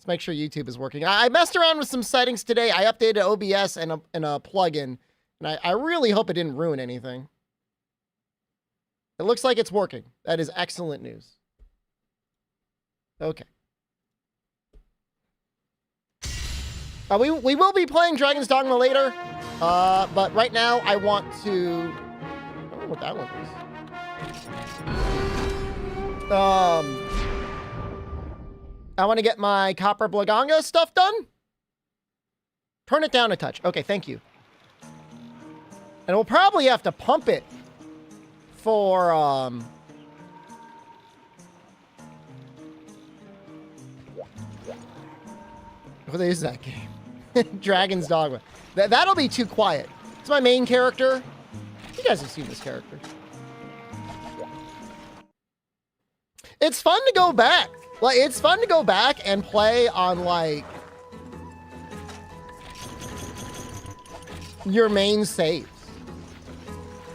Let's make sure YouTube is working. I messed around with some settings today. I updated OBS and a plugin, and I really hope it didn't ruin anything. It looks like it's working. That is excellent news. Okay. We will be playing Dragon's Dogma later, but right now I want to... I don't know what that one is. I want to get my Copper Blagonga stuff done. Turn it down a touch. Okay, thank you. And we'll probably have to pump it for... What is that game? Dragon's Dogma. That'll be too quiet. It's my main character. You guys have seen this character. It's fun to go back. Like, it's fun to go back and play on, like, your main saves.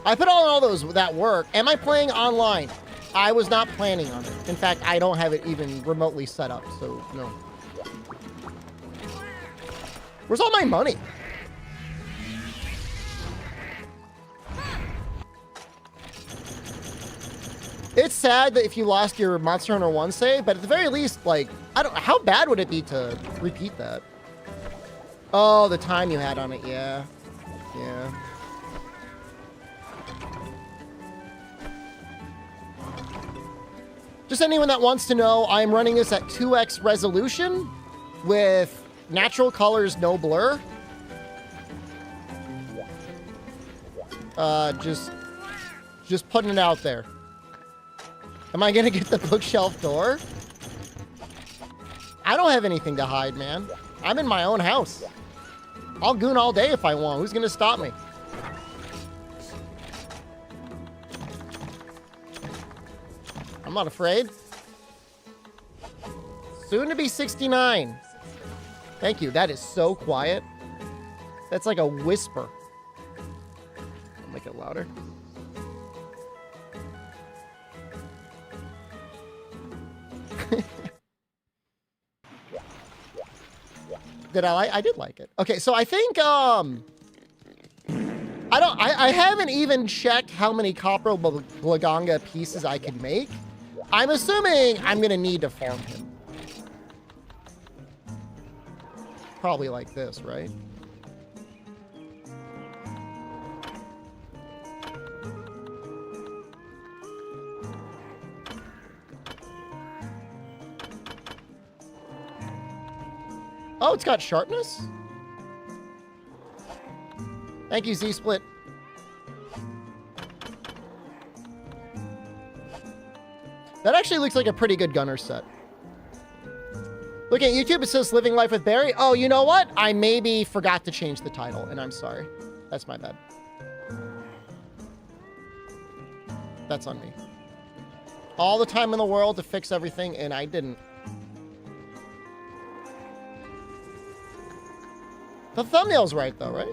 I put all those that work. Am I playing online? I was not planning on it. In fact, I don't have it even remotely set up, so no. Where's all my money? It's sad that if you lost your Monster Hunter 1 save, but at the very least, like, I don't, how bad would it be to repeat that? Oh, the time you had on it, yeah. Yeah. Just anyone that wants to know, I'm running this at 2x resolution with natural colors, no blur. Just putting it out there. Am I gonna get the bookshelf door? I don't have anything to hide, man. I'm in my own house. I'll goon all day if I want. Who's gonna stop me? I'm not afraid. Soon to be 69. Thank you. That is so quiet. That's like a whisper. I'll make it louder. I did like it. Okay, so I think I haven't even checked how many Copper Blagonga pieces I can make. I'm assuming I'm gonna need to farm him. Probably like this, right? Oh, it's got sharpness? Thank you, Z-Split. That actually looks like a pretty good gunner set. Look at YouTube, it says Living Life with Barry. Oh, you know what? I maybe forgot to change the title, and I'm sorry. That's my bad. That's on me. All the time in the world to fix everything, and I didn't. The thumbnail's right, though, right?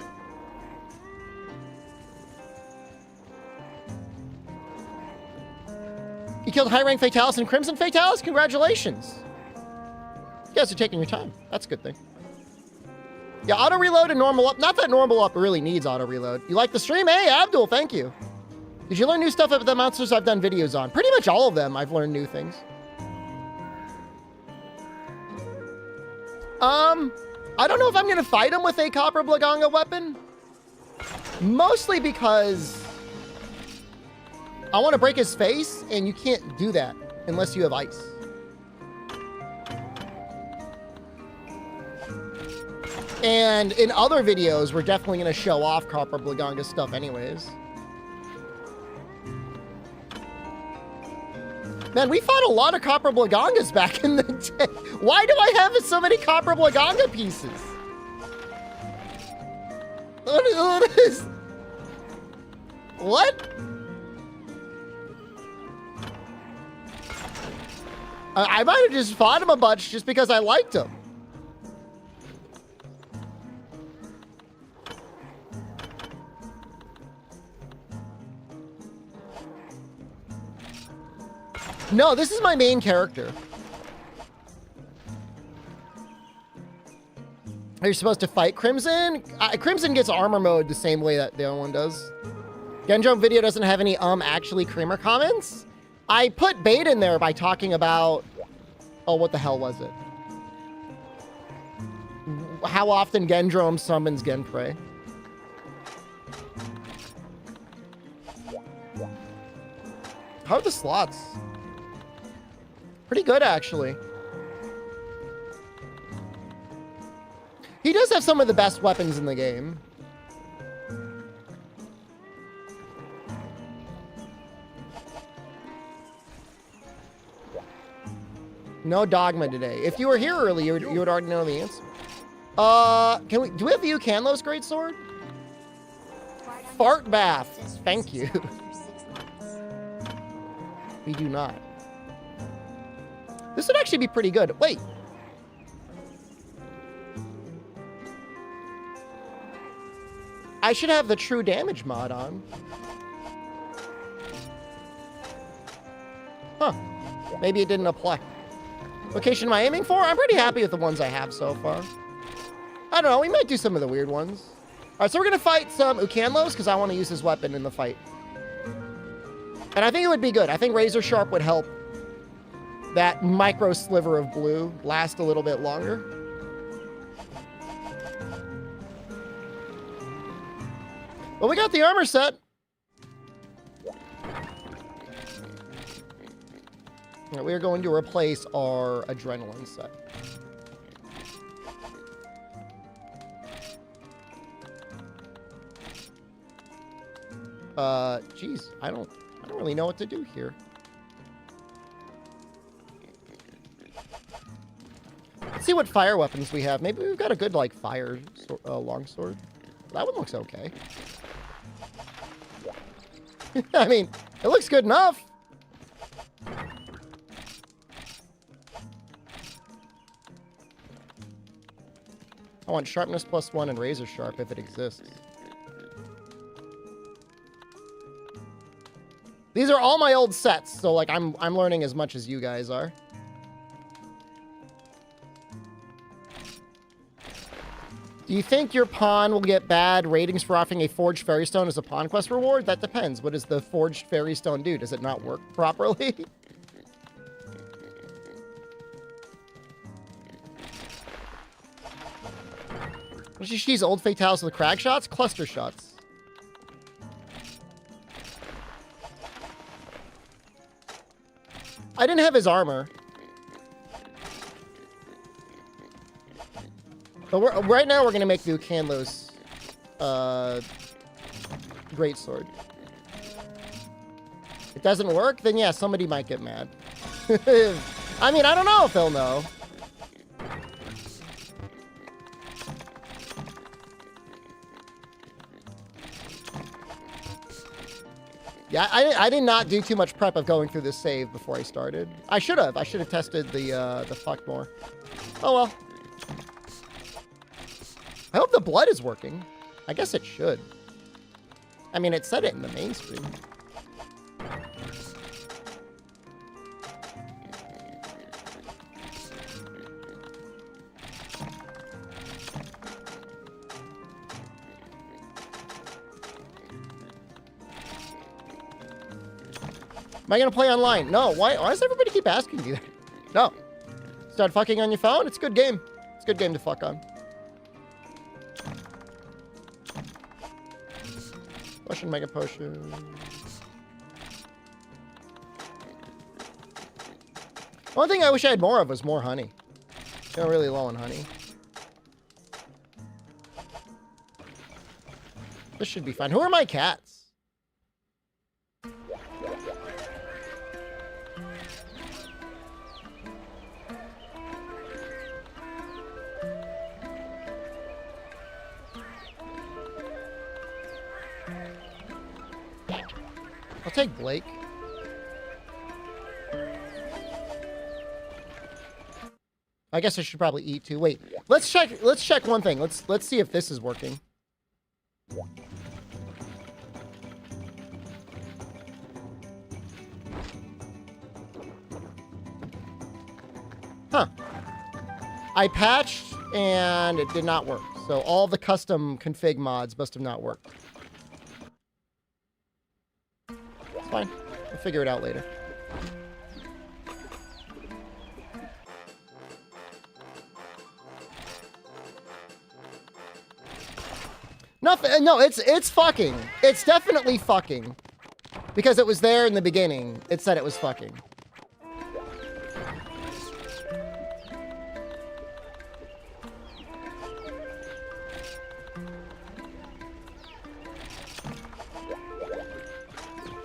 You killed high-rank Fatalis and Crimson Fatalis? Congratulations. You guys are taking your time. That's a good thing. Yeah, auto-reload and normal up. Not that normal up really needs auto-reload. You like the stream? Hey, Abdul, thank you. Did you learn new stuff about the monsters I've done videos on? Pretty much all of them, I've learned new things. I don't know if I'm going to fight him with a Copper Blagonga weapon. Mostly because I want to break his face, and you can't do that unless you have ice. And in other videos, we're definitely going to show off Copper Blagonga stuff anyways. Man, we fought a lot of Copper Blagongas back in the day. Why do I have so many Copper Blagonga pieces? What is... What? I might have just fought him a bunch just because I liked him. No, this is my main character. Are you supposed to fight Crimson? Crimson gets armor mode the same way that the other one does. Gendrome video doesn't have any actually creamer comments. I put bait in there by talking about, oh, what the hell was it? How often Gendrome summons Genprey. How are the slots? Pretty good, actually. He does have some of the best weapons in the game. No dogma today. If you were here earlier, you would already know the answer. Do we have Yu Canlo's greatsword? Fart bath. Thank you. We do not. This would actually be pretty good. Wait. I should have the true damage mod on. Huh. Maybe it didn't apply. Location am I aiming for? I'm pretty happy with the ones I have so far. I don't know. We might do some of the weird ones. All right, so we're going to fight some Ucanlos because I want to use his weapon in the fight. And I think it would be good. I think Razor Sharp would help that micro sliver of blue last a little bit longer. Well, we got the armor set. Right, we are going to replace our adrenaline set. Geez, I don't really know what to do here. Let's see what fire weapons we have. Maybe we've got a good, like, fire longsword. That one looks okay. I mean, it looks good enough. I want sharpness +1 and razor sharp if it exists. These are all my old sets, so like I'm learning as much as you guys are. Do you think your pawn will get bad ratings for offering a forged fairy stone as a pawn quest reward? That depends. What does the forged fairy stone do? Does it not work properly? What should she use? Old fatalities with crag shots? Cluster shots. I didn't have his armor. But right now we're going to make the Ucanlo's greatsword. If it doesn't work, then yeah, somebody might get mad. I mean, I don't know if they'll know. Yeah, I did not do too much prep of going through this save before I started. I should have. I should have tested the fuck more. Oh well. I hope the blood is working. I guess it should. I mean, it said it in the main screen. Am I going to play online? No. Why does everybody keep asking me that? No. Start fucking on your phone? It's a good game. It's a good game to fuck on. Potion, mega potion. One thing I wish I had more of was more honey. I'm really low on honey. This should be fine. Who are my cats? I'll take Blake. I guess I should probably eat too. Wait, let's check one thing. Let's see if this is working. Huh. I patched and it did not work. So all the custom config mods must have not worked. It's fine. We'll figure it out later. Nothing. No, it's fucking. It's definitely fucking. Because it was there in the beginning. It said it was fucking.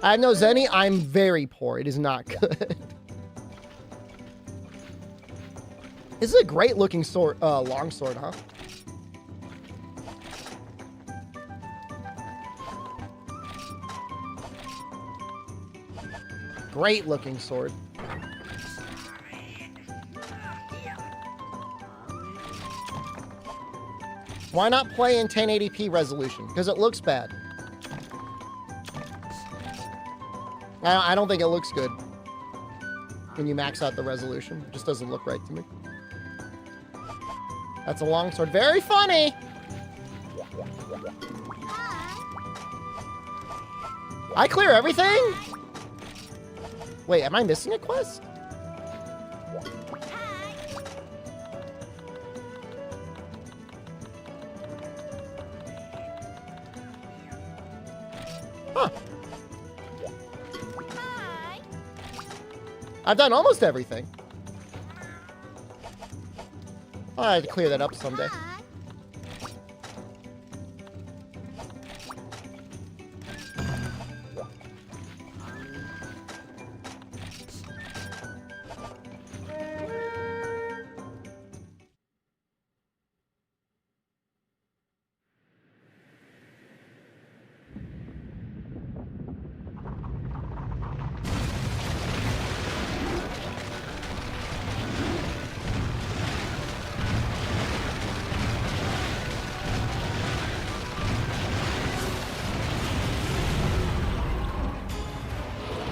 I have no Zenny. I'm very poor. It is not good. This is a great looking sword, long sword, huh? Great looking sword. Why not play in 1080p resolution? Because it looks bad. I don't think it looks good when you max out the resolution. It just doesn't look right to me. That's a long sword. Very funny! I clear everything? Wait, am I missing a quest? Huh. I've done almost everything. I have to clear that up someday.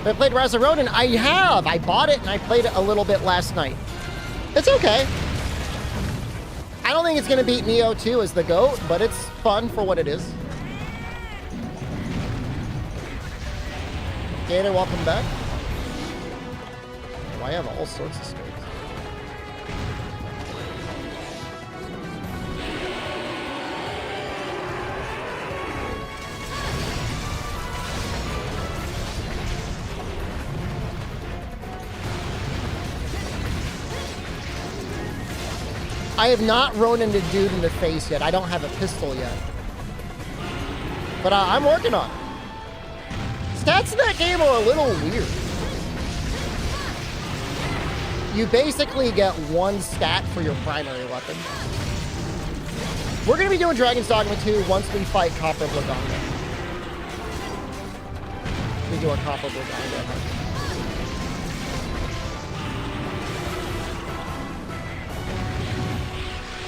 I played Rise of Ronin. I have. I bought it and I played it a little bit last night. It's okay. I don't think it's going to beat Neo 2 as the GOAT, but it's fun for what it is. Gator, welcome back. Oh, I have all sorts of skills. I have not Ronin a dude in the face yet. I don't have a pistol yet. But I'm working on it. Stats in that game are a little weird. You basically get one stat for your primary weapon. We're going to be doing Dragon's Dogma 2 once we fight Copper Blagonga. We do a Copper Blagonga hunt.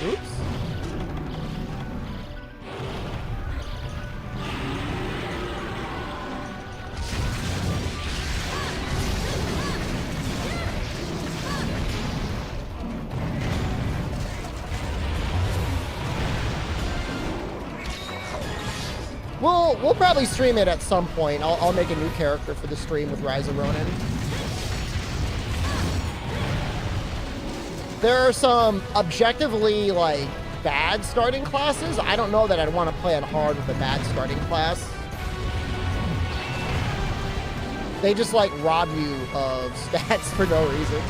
Oops. We'll probably stream it at some point. I'll make a new character for the stream with Rise of Ronin. There are some objectively, like, bad starting classes. I don't know that I'd want to play it hard with a bad starting class. They just, like, rob you of stats for no reason.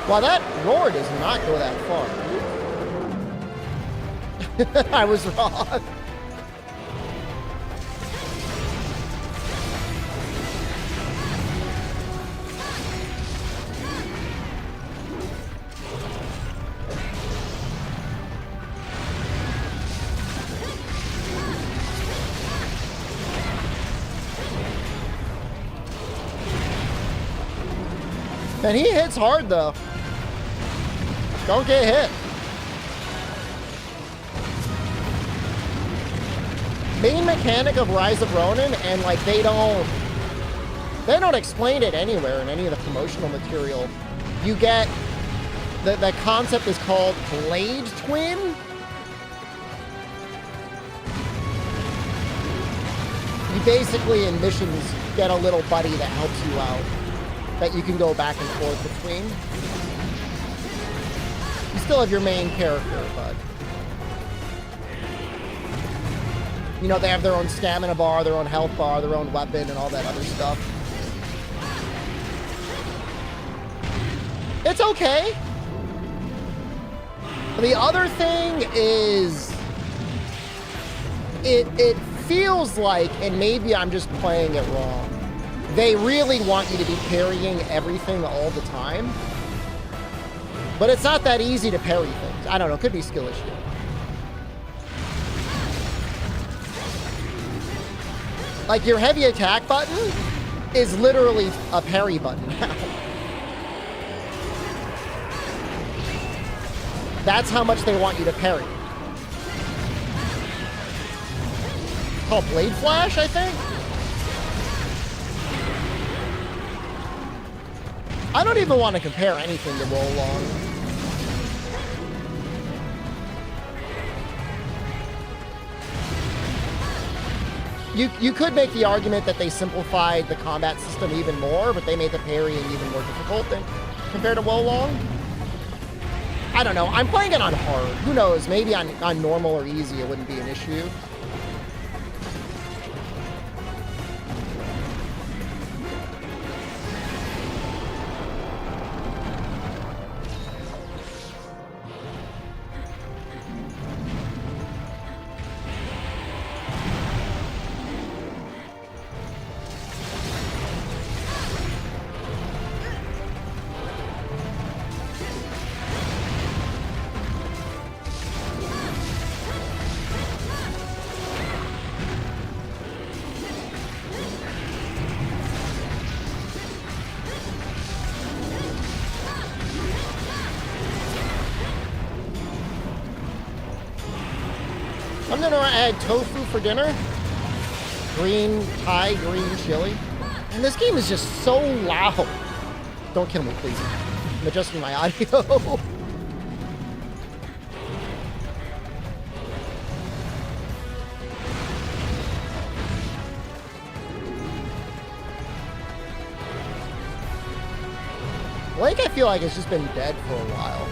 Wow, that roar does not go that far. I was wrong. And he hits hard, though. Don't get hit. Main mechanic of Rise of Ronin, and like they don't explain it anywhere in any of the promotional material. You get the concept is called Blade Twin. You basically in missions get a little buddy that helps you out that you can go back and forth between. You still have your main character, but you know, they have their own stamina bar, their own health bar, their own weapon, and all that other stuff. It's okay. The other thing is, it feels like, and maybe I'm just playing it wrong, they really want you to be parrying everything all the time. But it's not that easy to parry things. I don't know, it could be skill issue. Like, your heavy attack button is literally a parry button now. That's how much they want you to parry. It's called Blade Flash, I think? I don't even want to compare anything to Roll Long. You could make the argument that they simplified the combat system even more, but they made the parrying even more difficult than compared to Wo Long. I don't know. I'm playing it on hard. Who knows? Maybe on normal or easy it wouldn't be an issue. I'm gonna add tofu for dinner. Green Thai, green chili. And this game is just so loud. Don't kill me, please. I'm adjusting my audio. Blake, I feel like it's just been dead for a while.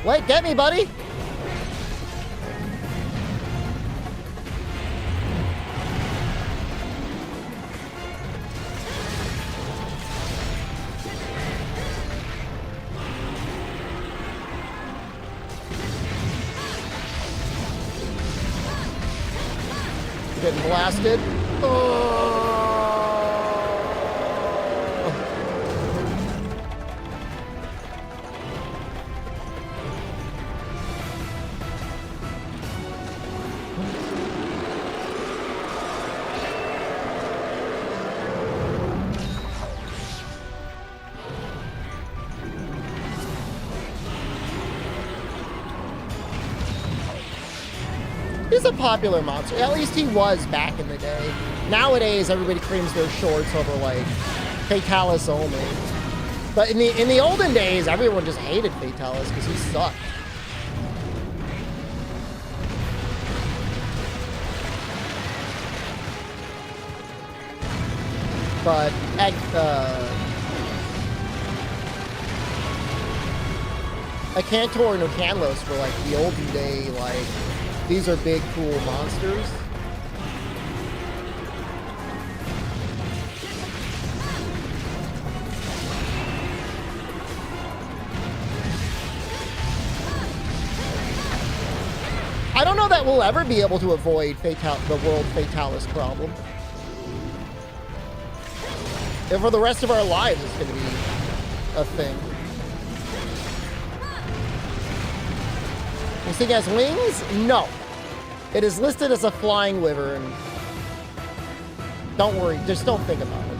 Blake, get me, buddy! Getting blasted. Oh. He's a popular monster. At least he was back in the day. Nowadays, everybody creams their shorts over, like, Fatalis only. But in the olden days, everyone just hated Fatalis because he sucked. But Acantor and Ocanlos were like the olden day, like, these are big, cool monsters. I don't know that we'll ever be able to avoid the World Fatalis problem. And for the rest of our lives, it's going to be a thing. This thing has wings? No. It is listed as a flying wyvern. Don't worry. Just don't think about it.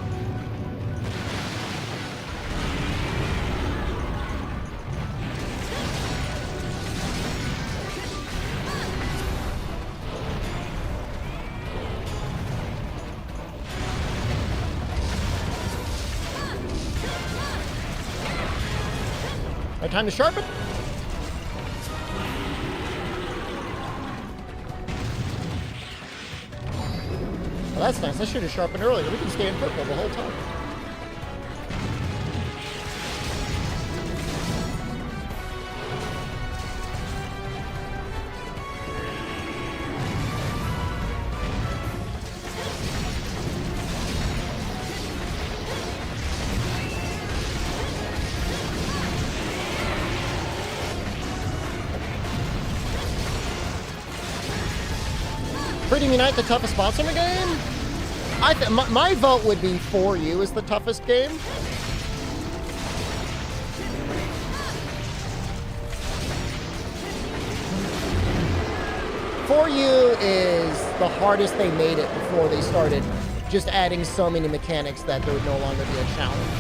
Right, time to sharpen. Well, that's nice. I should have sharpened earlier. We can stay in purple the whole time. Freedom Unite the toughest boss in the game? My vote would be For You is the toughest game. For You is the hardest they made it before they started just adding so many mechanics that there would no longer be a challenge.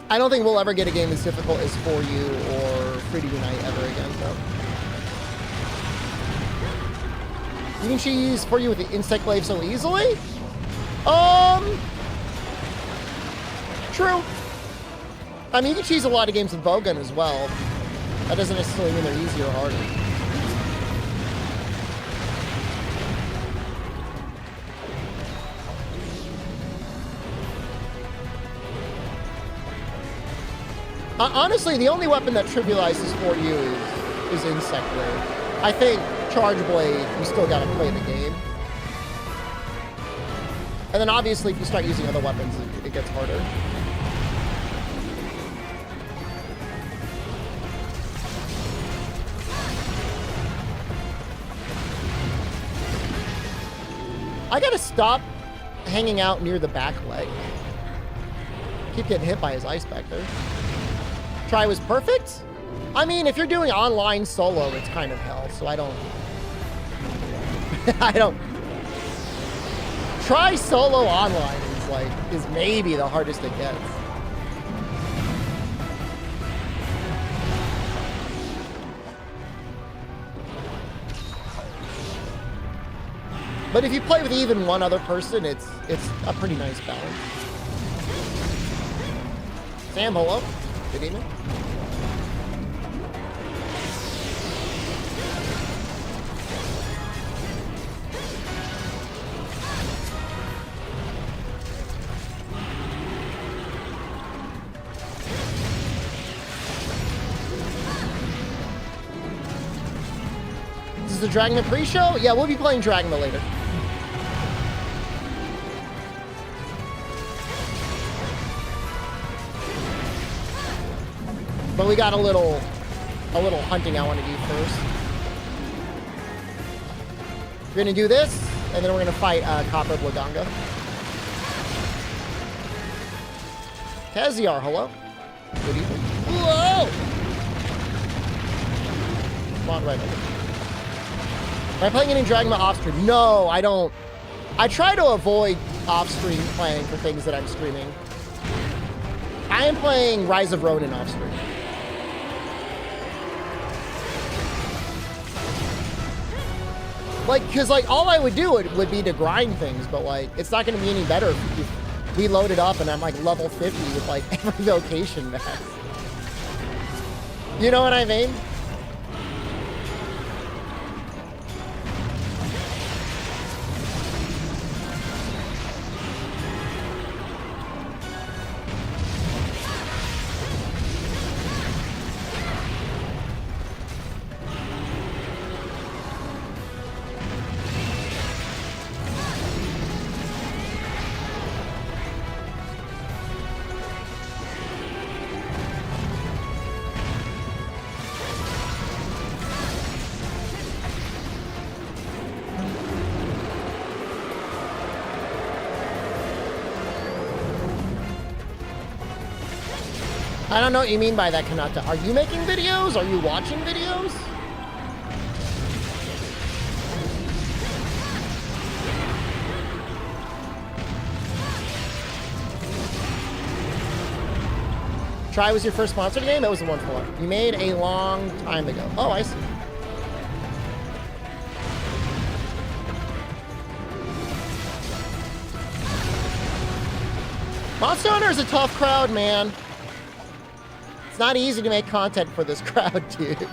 I don't think we'll ever get a game as difficult as For You or Freedom Unite ever again, though. You can cheese For You with the insect glaive so easily? True. I mean, you can cheese a lot of games with bowgun as well. That doesn't necessarily mean they're easier or harder. Honestly, the only weapon that trivializes For You is insect glaive. I think Charge Blade, you still gotta play the game. And then obviously if you start using other weapons, it gets harder. I gotta stop hanging out near the back leg. Keep getting hit by his ice back there. Try was perfect? I mean, if you're doing online solo, it's kind of hell, so I don't... I don't... Try solo online is maybe the hardest it gets. But if you play with even one other person, it's a pretty nice balance. Sam, hello. Good evening. This is the Dragon pre-show? Yeah, we'll be playing Dragon later. But we got a little hunting I want to do first. We're gonna do this, and then we're gonna fight Copper Blagonga. Kaziar, hello. Good evening. Whoa! Come on, right over. Am I playing any Dragon Ball off stream? No, I don't. I try to avoid off stream playing for things that I'm streaming. I am playing Rise of Ronin off stream. Like, cause like all I would do would be to grind things, but like it's not gonna be any better if we load it up and I'm like level 50 with like every vocation max. You know what I mean? I don't know what you mean by that, Kanata. Are you making videos? Are you watching videos? Try was your first Monster game? That was the one for one. You made a long time ago. Oh, I see. Monster Hunter is a tough crowd, man. It's not easy to make content for this crowd, dude.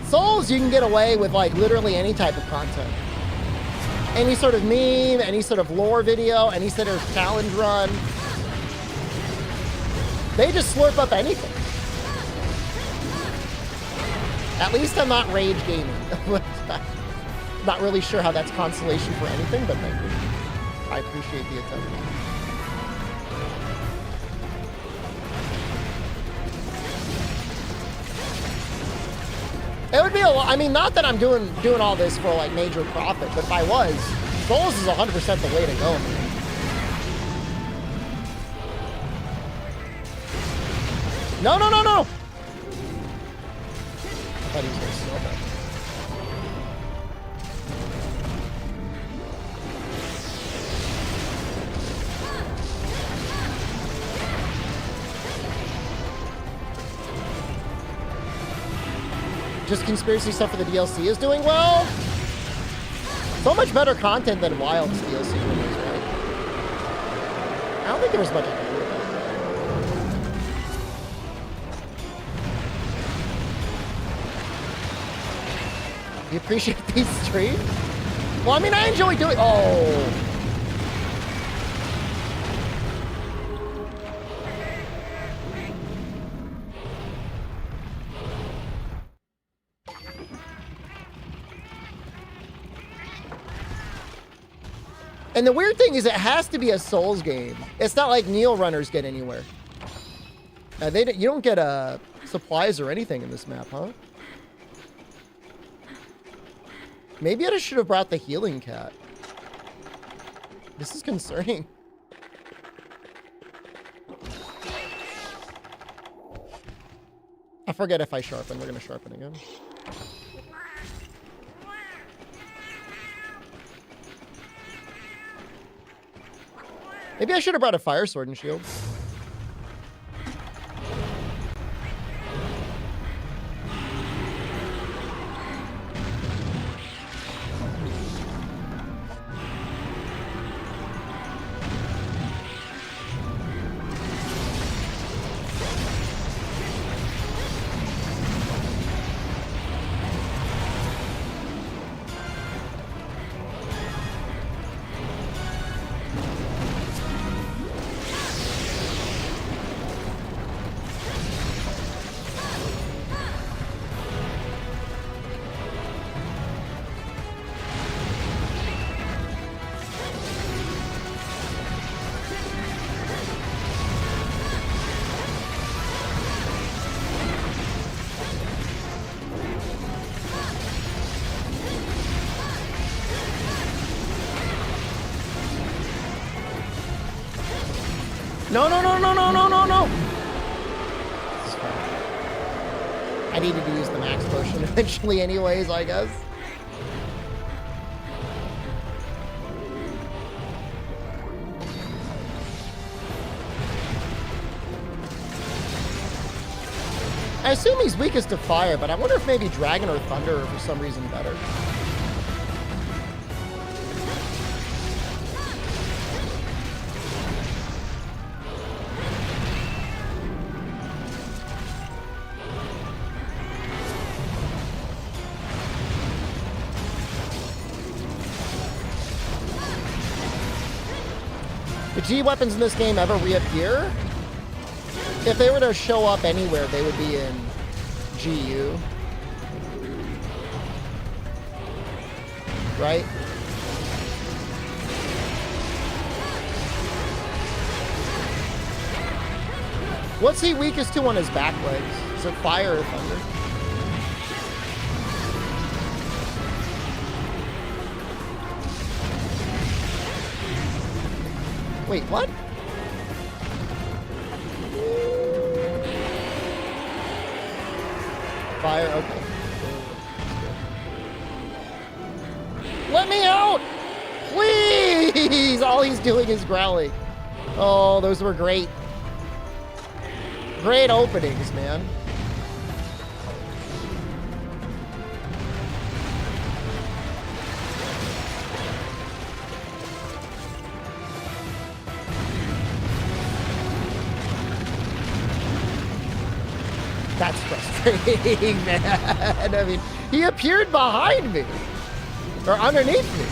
Souls, you can get away with like literally any type of content. Any sort of meme, any sort of lore video, any sort of challenge run. They just slurp up anything. At least I'm not rage gaming. Not really sure how that's consolation for anything, but thank you. I appreciate the attempt. It would be a lot. I mean, not that I'm doing all this for like major profit, but if I was, Souls is 100% the way to go, man. No, no, no, no! I thought he was going to snowball. Just conspiracy stuff for the DLC is doing well. So much better content than Wild's DLC rumors, right? I don't think there was much I could do with that. You appreciate these streams? Well, I mean, I enjoy doing... Oh. And the weird thing is it has to be a Souls game. It's not like Neil runners get anywhere. You don't get supplies or anything in this map, huh? Maybe I should have brought the healing cat. This is concerning. I forget if I sharpen. We're going to sharpen again. Maybe I should have brought a fire sword and shield. No, no, no, no, no, no, no, no! I needed to use the max potion eventually anyways, I guess. I assume he's weakest to fire, but I wonder if maybe Dragon or Thunder are for some reason better. The G weapons in this game ever reappear? If they were to show up anywhere, they would be in GU. Right? What's he weakest to on his back legs? Is it fire or thunder? Wait, what? Fire, okay. Let me out! Please! All he's doing is growling. Oh, those were great. Great openings, man. That's frustrating, man. I mean, he appeared behind me. Or underneath me.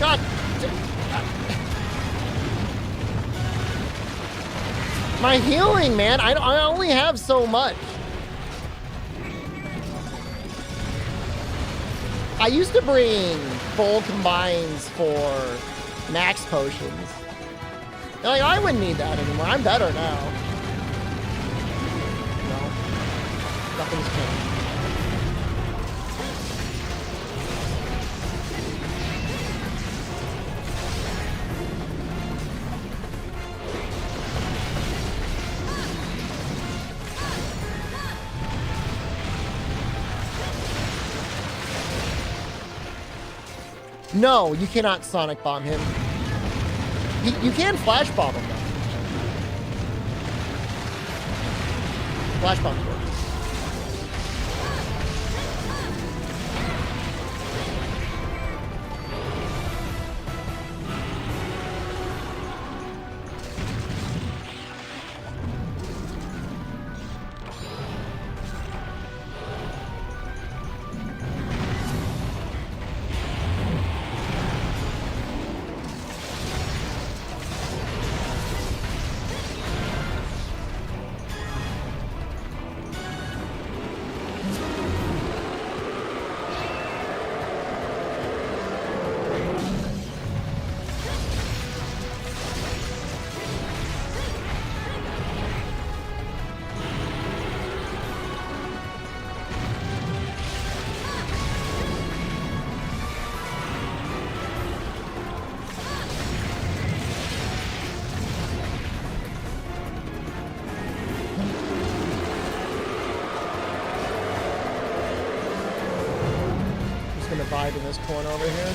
God. My healing, man. I only have so much. I used to bring full combines for max potions. Like, I wouldn't need that anymore. I'm better now. No. Nothing's changed. No, you cannot Sonic Bomb him. You can Flash Bomb him, though. Flash Bomb works. In this corner over here.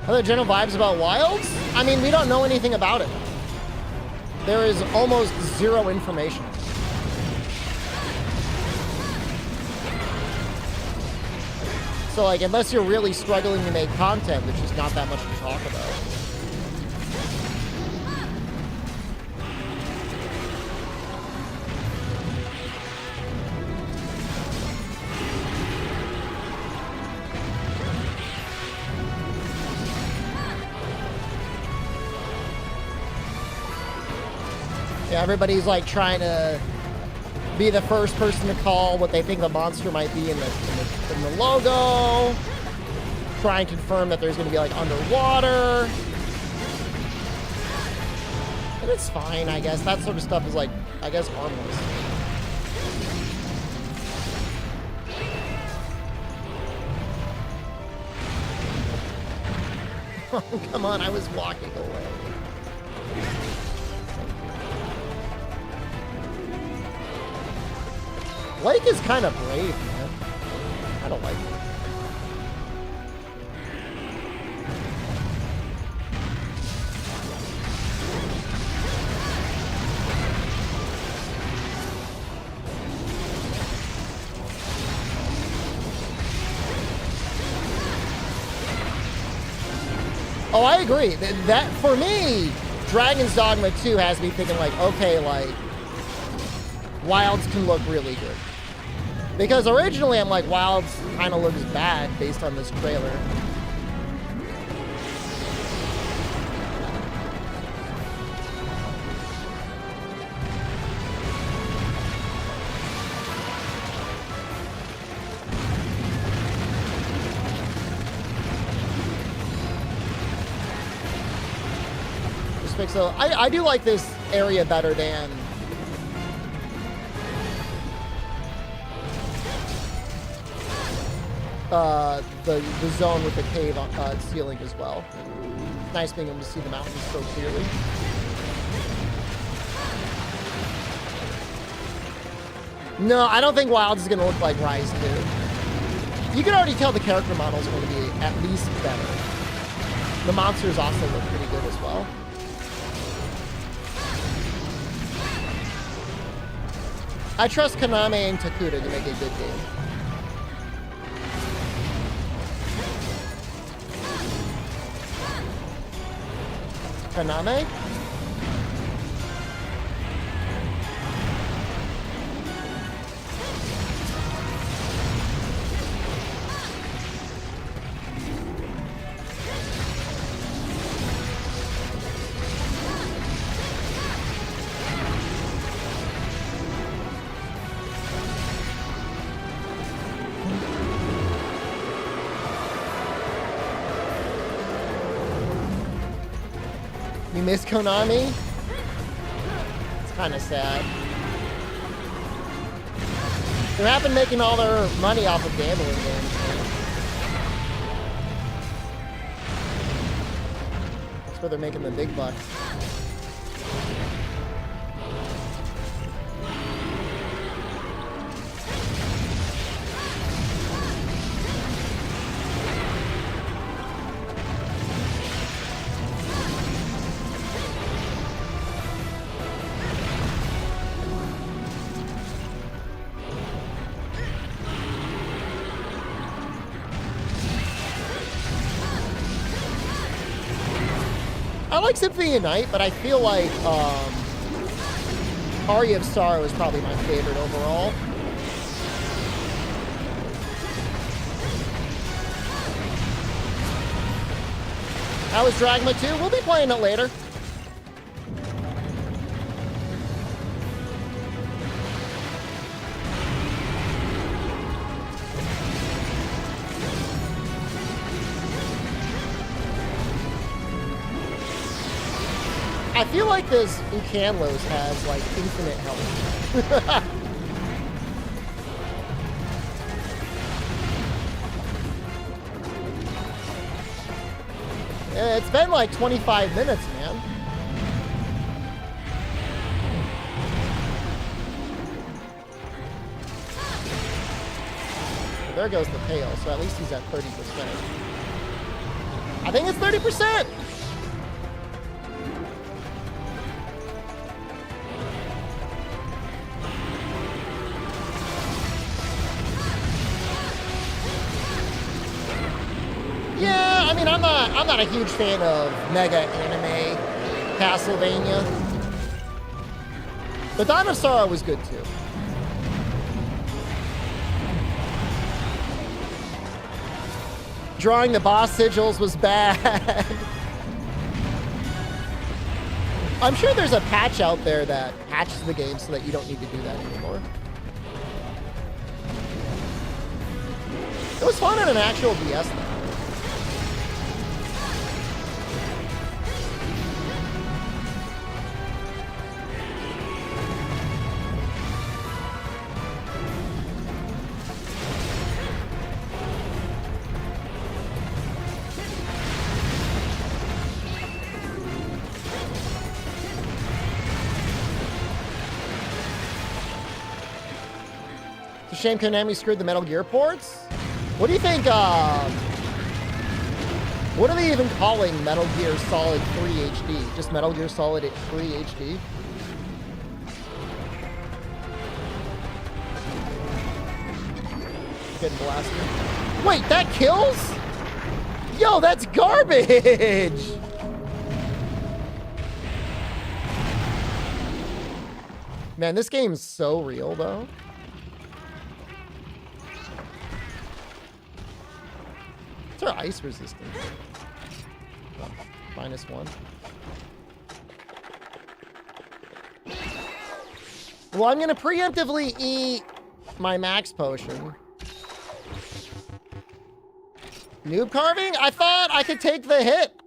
Are there general vibes about Wilds? I mean, we don't know anything about it. There is almost zero information. So, like, unless you're really struggling to make content, there's just not that much to talk about. Yeah, everybody's like trying to be the first person to call what they think the monster might be in the logo. Try and confirm that there's going to be like underwater. But it's fine, I guess. That sort of stuff is like, I guess, harmless. Oh, come on, I was walking away. Blake is kind of brave, man. I don't like it. Oh, I agree. That for me, Dragon's Dogma 2 has me thinking like, okay, like, Wilds can look really good. Because originally I'm like, Wilds kind of looks bad based on this trailer. perfect. So I do like this area better than the zone with the cave ceiling as well. Nice being able to see the mountains so clearly. No, I don't think Wilds is going to look like Rise 2. You can already tell the character model is going to be at least better. The monsters also look pretty good as well. I trust Konami and Takuda to make a good game. Konami? You miss Konami? It's kind of sad. They have been making all their money off of gambling games. That's where they're making the big bucks. I like Symphony of Night, but I feel like Aria of Sorrow is probably my favorite overall. How was Dragma 2? We'll be playing it later. I feel like this Ucanlos has, like, infinite health. It's been, like, 25 minutes, man. There goes the tail, so at least he's at 30%. I think it's 30%! Yeah, I mean, I'm not a huge fan of mega anime Castlevania. But Dawn of Sorrow was good too. Drawing the boss sigils was bad. I'm sure there's a patch out there that patches the game so that you don't need to do that anymore. It was fun in an actual DS though. Shame Konami screwed the Metal Gear ports. What do you think, what are they even calling Metal Gear Solid 3 HD? Just Metal Gear Solid 3 HD? Getting blasted. Wait, that kills? Yo, that's garbage! Man, this game's so real, though. What's our ice resistance? Oh, -1. Well, I'm gonna preemptively eat my max potion. Noob carving? I thought I could take the hit.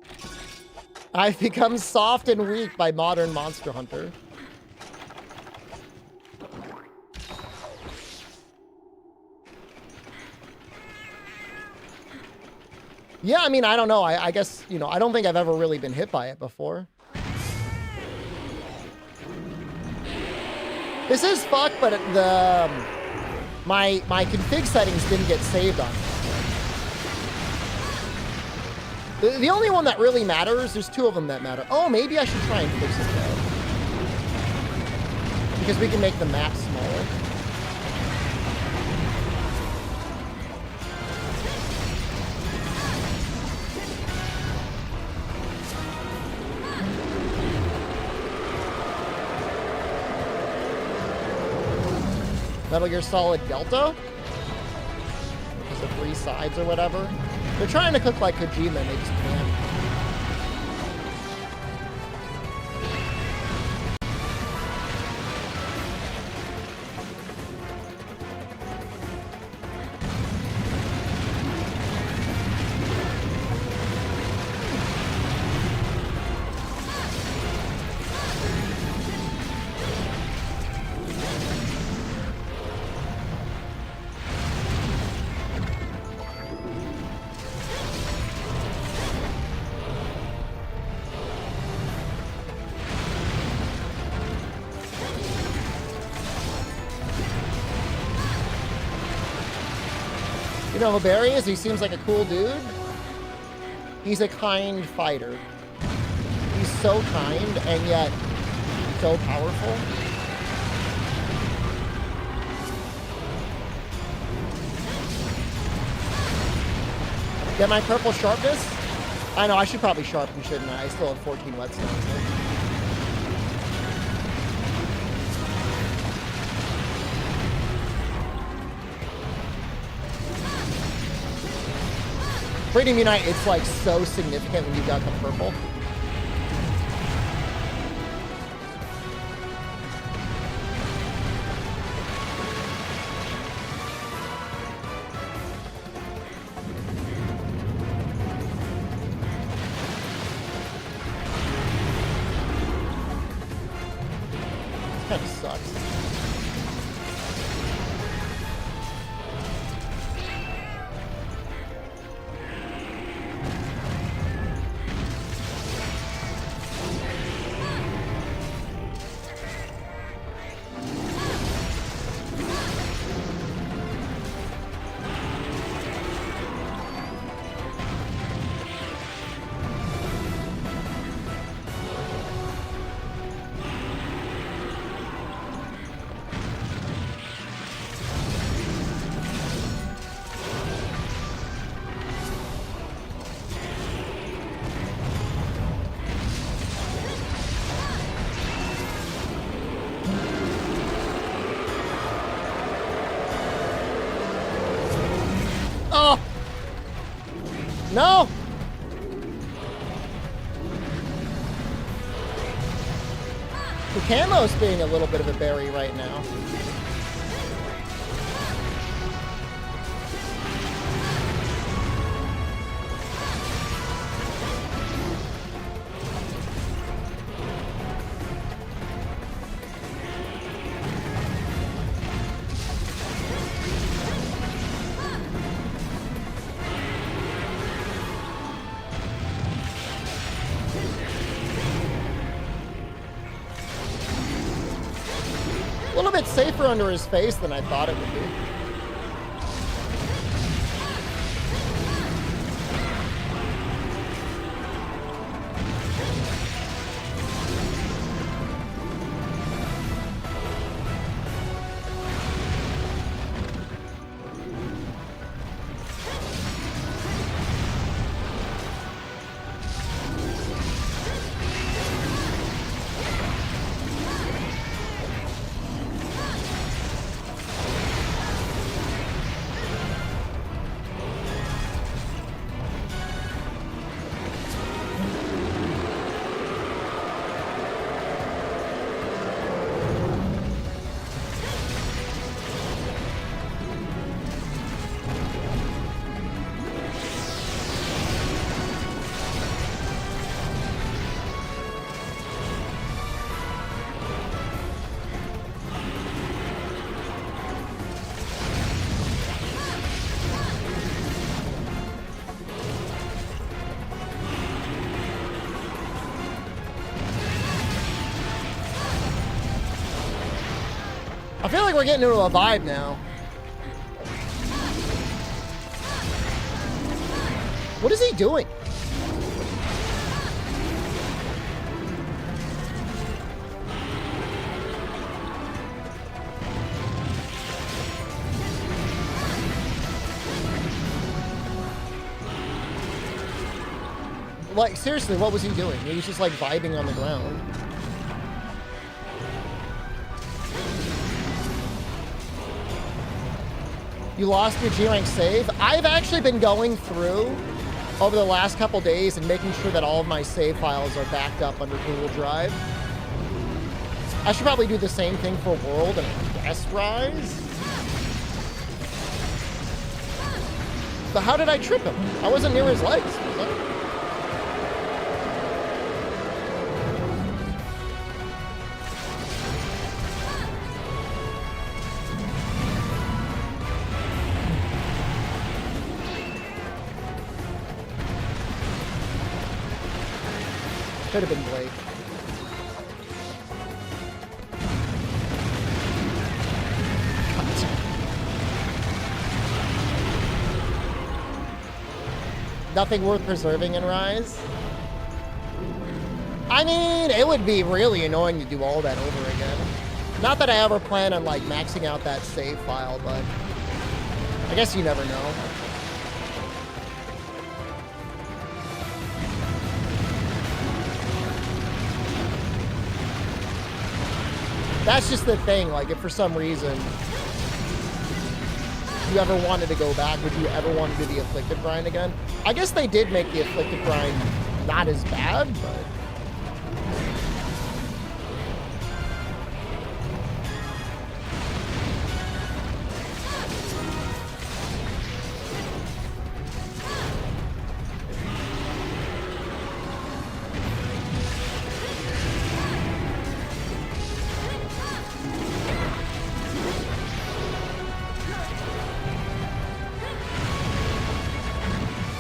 I've become soft and weak by modern Monster Hunter. Yeah, I mean, I don't know. I guess, you know, I don't think I've ever really been hit by it before. This is fucked, but my config settings didn't get saved on it. The only one that really matters, there's two of them that matter. Oh, maybe I should try and fix it though. Because we can make the map smaller. Metal Gear Solid Delta? Is it 3 sides or whatever? They're trying to cook like Kojima and they just can't. You know who Barry is? He seems like a cool dude. He's a kind fighter. He's so kind and yet so powerful. Get my purple sharpness? I know, I should probably sharpen, shouldn't I? I still have 14 whetstones. Freedom Unite, it's like so significant when you got the purple. This kind of sucks. No! The camo's being a little bit of a berry right now. A little bit safer under his face than I thought it would be. I feel like we're getting into a vibe now. What is he doing? Like, seriously, what was he doing? He was just, like, vibing on the ground. You lost your G-Rank save? I've actually been going through over the last couple days and making sure that all of my save files are backed up under Google Drive. I should probably do the same thing for World and S-Rise. But how did I trip him? I wasn't near his legs, was I? Could have been Blake. Nothing worth preserving in Rise? I mean, it would be really annoying to do all that over again. Not that I ever plan on, like, maxing out that save file, but I guess you never know. That's just the thing, like, if for some reason you ever wanted to go back, would you ever want to do the Afflicted grind again? I guess they did make the Afflicted grind not as bad, but...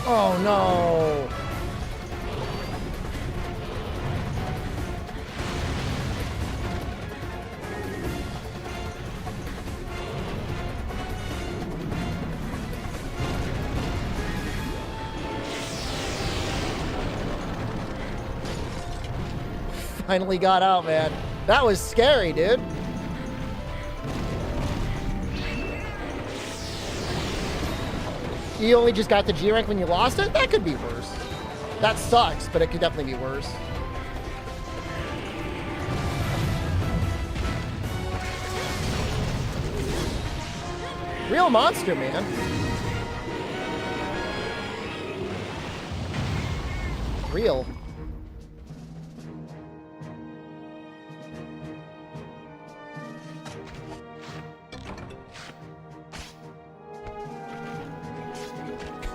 Oh no! Finally got out, man. That was scary, dude. You only just got the G rank when you lost it? That could be worse. That sucks, but it could definitely be worse. Real monster, man. Real.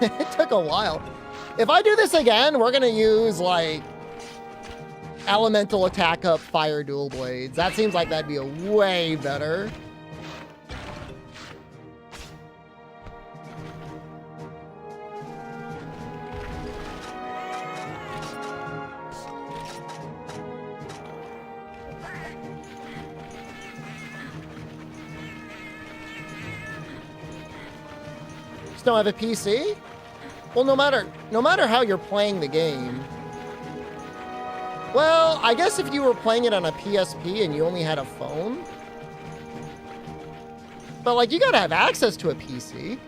It took a while. If I do this again, we're gonna use, like, elemental attack up fire dual blades. That seems like that'd be a way better. Just don't have a PC? Well, no matter how you're playing the game. Well, I guess if you were playing it on a PSP and you only had a phone. But, like, you gotta have access to a PC.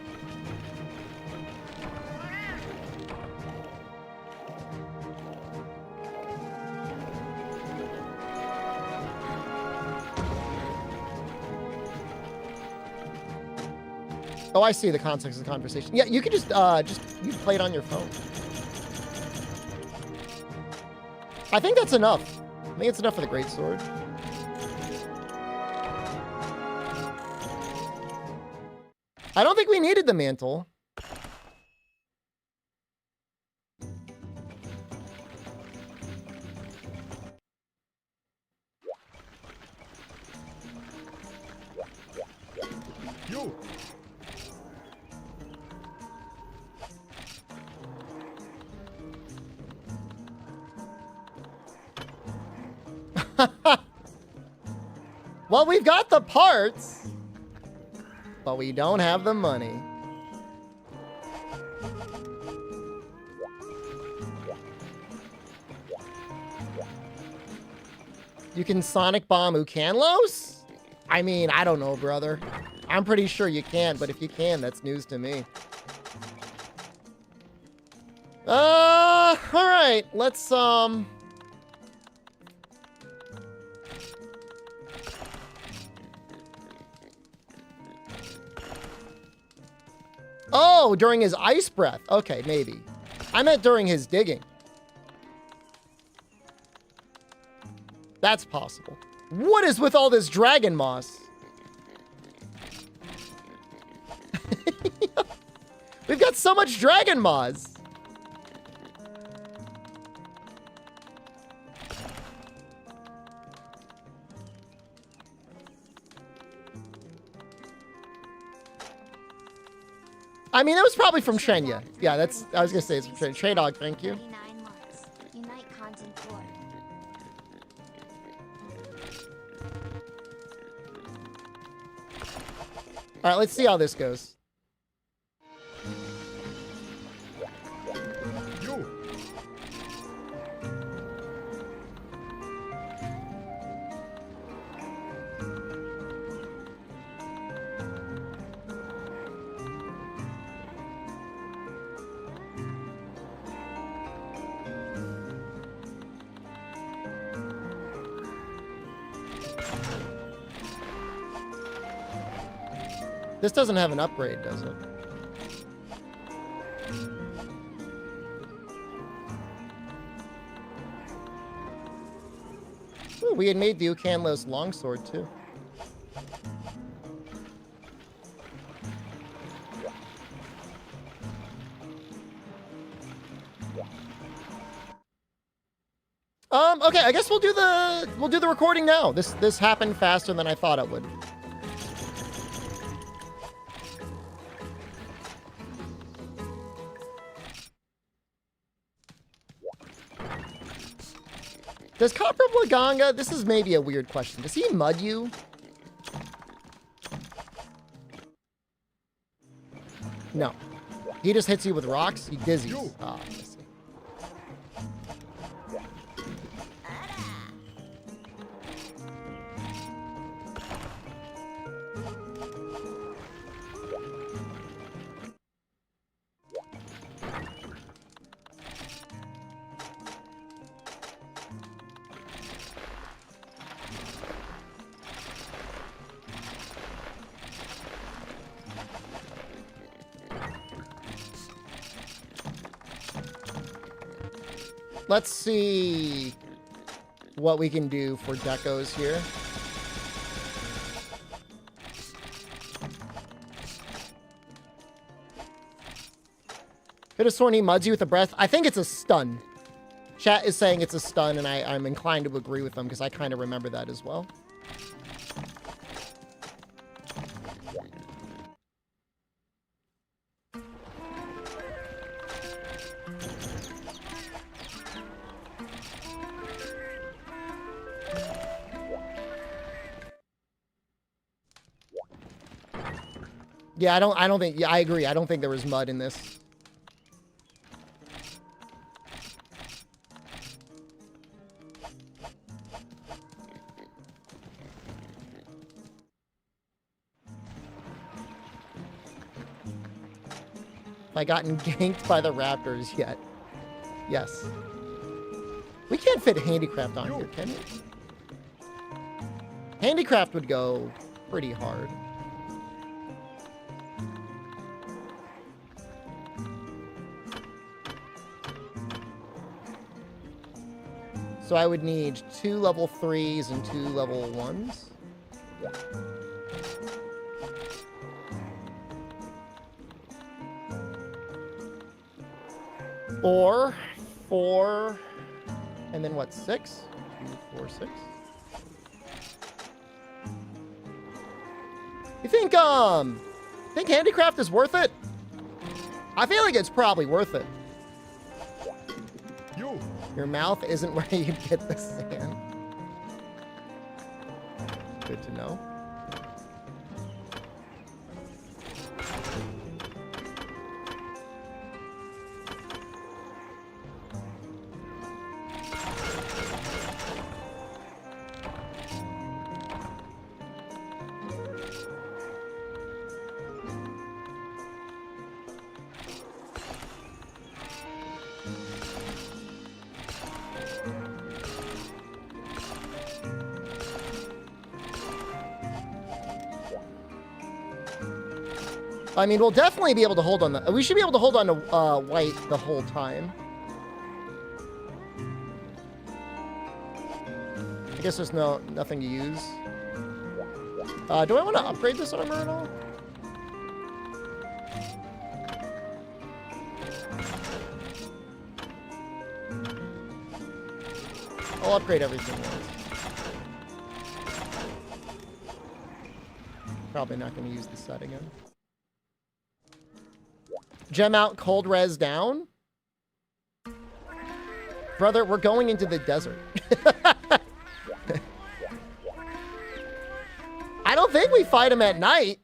Oh, I see the context of the conversation. Yeah, you could just you play it on your phone. I think that's enough. I think it's enough for the greatsword. I don't think we needed the mantle. Yo. Well, we've got the parts, but we don't have the money. You can Sonic Bomb Ucanlos? I mean, I don't know, brother. I'm pretty sure you can, but if you can, that's news to me. All right, let's, Oh, during his ice breath. Okay, maybe. I meant during his digging. That's possible. What is with all this dragon moss? We've got so much dragon moss. I mean, that was probably from Shenya. Yeah, that's, I was gonna say it's from Shenya. Trey Dog, thank you. All right, let's see how this goes. This doesn't have an upgrade, does it? Ooh, we had made the Ucanlos longsword, too. Okay, I guess we'll do the recording now. This happened faster than I thought it would. Does Copper Blagonga, this is maybe a weird question. Does he mud you? No. He just hits you with rocks? He dizzies. Ah, I see. Let's see what we can do for decos here. Could have sworn he muds you with a breath. I think it's a stun. Chat is saying it's a stun, and I'm inclined to agree with them because I kind of remember that as well. Yeah, I don't think, yeah, I agree. I don't think there was mud in this. Have I gotten ganked by the raptors yet? Yes. We can't fit handicraft on here, can we? Handicraft would go pretty hard. So I would need 2 level 3s and 2 level 1s. Or 4, and then what, 6? 2, 4, 6. You think handicraft is worth it? I feel like it's probably worth it. Your mouth isn't where you get the sand. Good to know. I mean, we'll definitely be able to hold on the... We should be able to hold on to white the whole time. I guess there's nothing to use. Do I want to upgrade this armor at all? I'll upgrade everything once. Probably not going to use the set again. Gem out, cold res down. Brother, we're going into the desert. I don't think we fight him at night.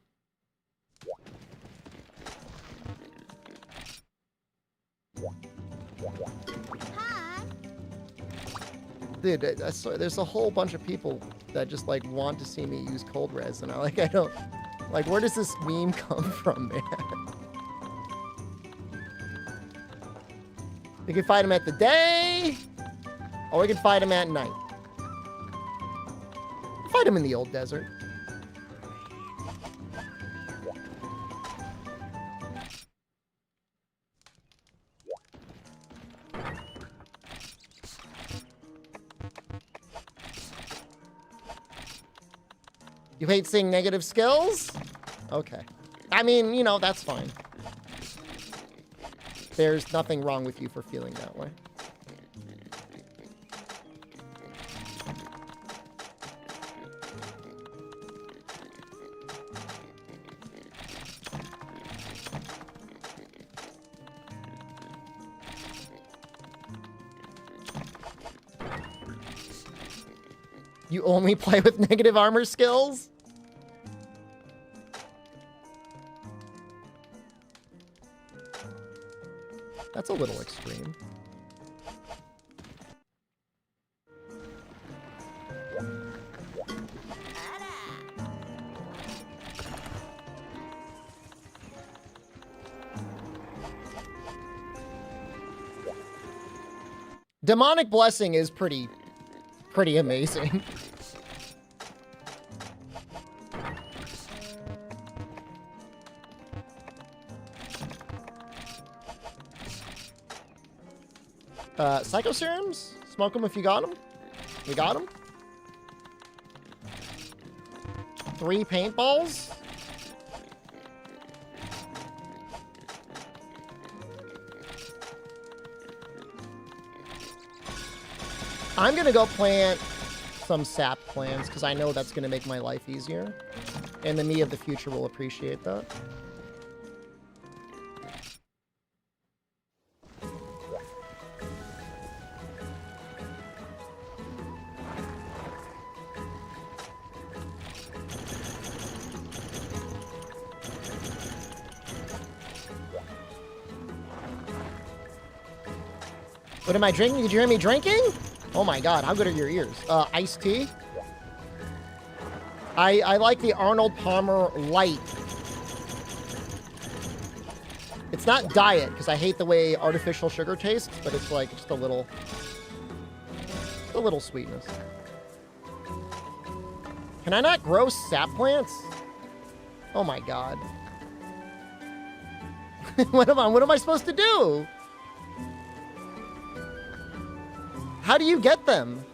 Hi. Dude, there's a whole bunch of people that just like want to see me use cold res, and I don't like. Where does this meme come from, man? We can fight him at the day, or we can fight him at night. Fight him in the old desert. You hate seeing negative skills? Okay. I mean, you know, that's fine. There's nothing wrong with you for feeling that way. You only play with negative armor skills? That's a little extreme. Demonic Blessing is pretty amazing. Psycho Serums? Smoke them if you got them. We got them. 3 paintballs. I'm gonna go plant some sap plants because I know that's gonna make my life easier. And the me of the future will appreciate that. What am I drinking? Did you hear me drinking? Oh my god, how good are your ears? Iced tea? I like the Arnold Palmer Light. It's not diet, because I hate the way artificial sugar tastes, but it's like just a little sweetness. Can I not grow sap plants? Oh my god. What am I supposed to do? How do you get them?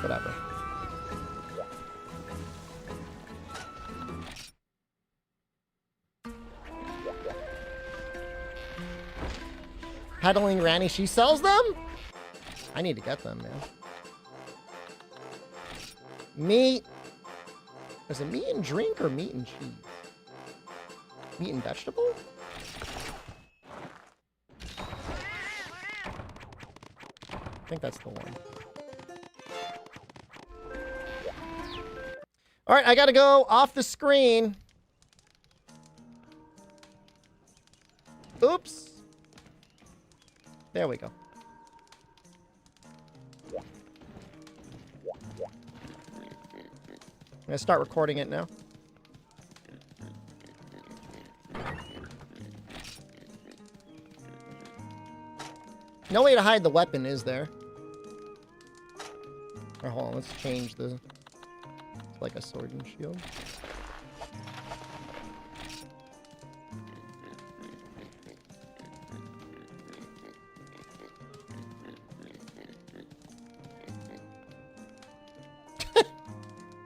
Whatever. Peddling Ranny, she sells them? I need to get them, man. Meat. Is it meat and drink or meat and cheese? Meat and vegetable? I think that's the one. All right, I gotta go off the screen. Oops. There we go. I'm gonna start recording it now. No way to hide the weapon, is there? Oh, hold on, let's change the... It's like a sword and shield.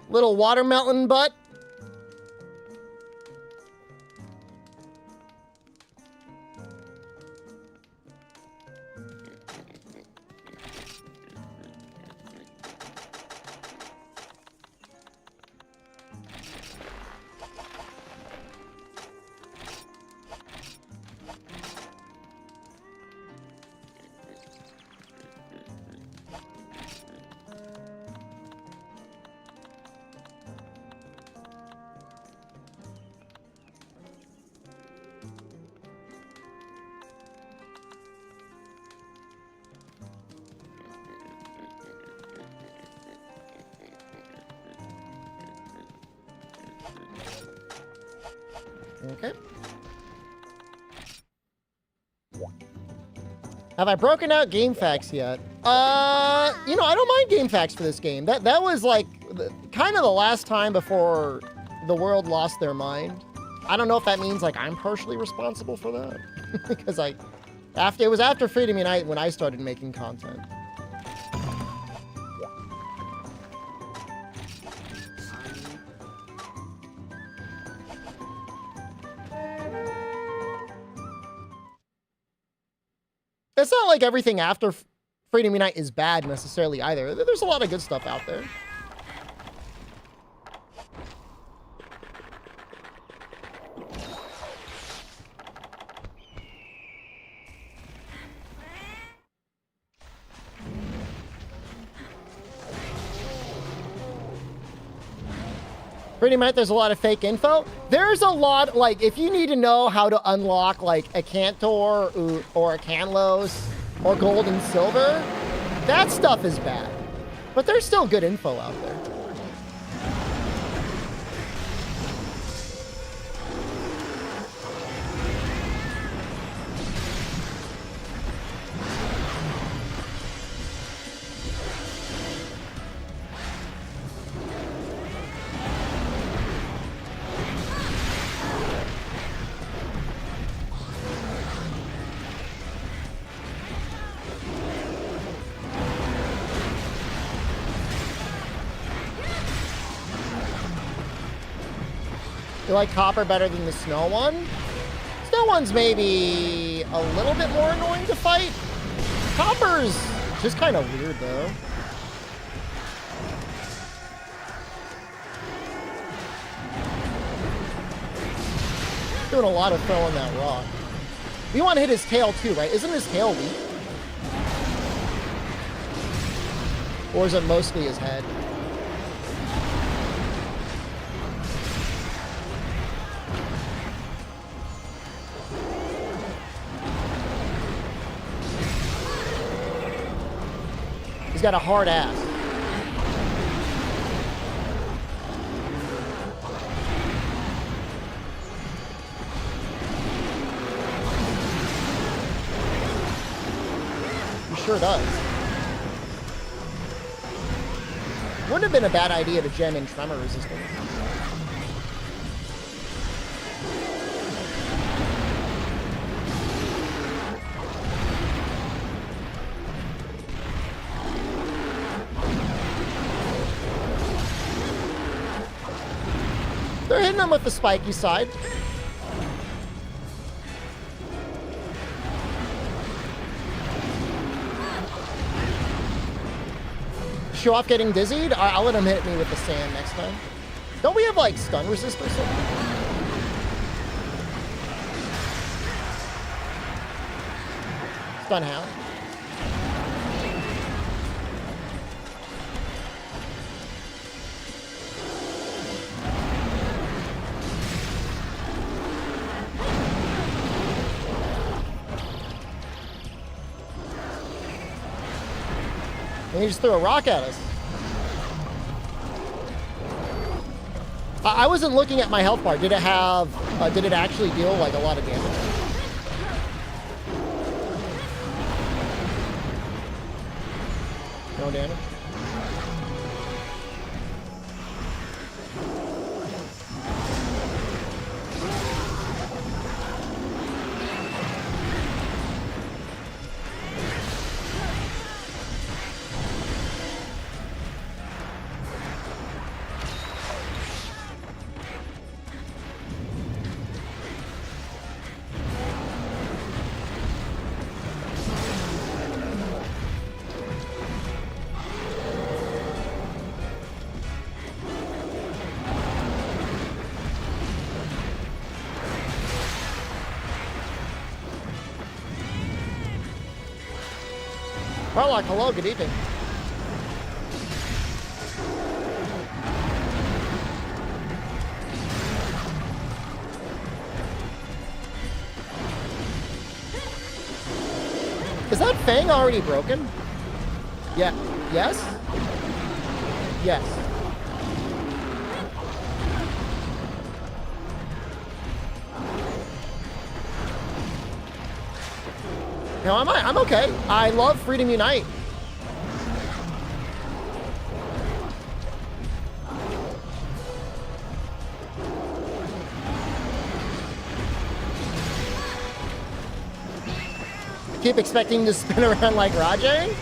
Little watermelon butt. Okay. Have I broken out game facts yet? You know, I don't mind game facts for this game. That was like kind of the last time before the world lost their mind. I don't know if that means like I'm partially responsible for that because it was after Freedom Unite when I started making content. It's not like everything after Freedom Unite is bad necessarily either. There's a lot of good stuff out there. Freedom Unite, there's a lot of fake info. There's a lot, like, if you need to know how to unlock, like, a Cantor or a Canlos or gold and silver, that stuff is bad. But there's still good info out there. You like copper better than the snow one? Snow one's maybe a little bit more annoying to fight. Copper's just kind of weird though. Doing a lot of throwing that rock. We want to hit his tail too, right? Isn't his tail weak? Or is it mostly his head? He's got a hard ass. He sure does. Wouldn't have been a bad idea to gem in tremor resistance. They're hitting him with the spiky side. Show off getting dizzied? I'll let him hit me with the sand next time. Don't we have like stun resist or something? Done how? And he just threw a rock at us. I wasn't looking at my health bar. Did it have, did it actually deal like a lot of damage? No damage? Warlock, hello, good evening. Is that Fang already broken? Yeah. Yes? Yes. No, I'm okay. I love Freedom Unite. Keep expecting to spin around like Rajang?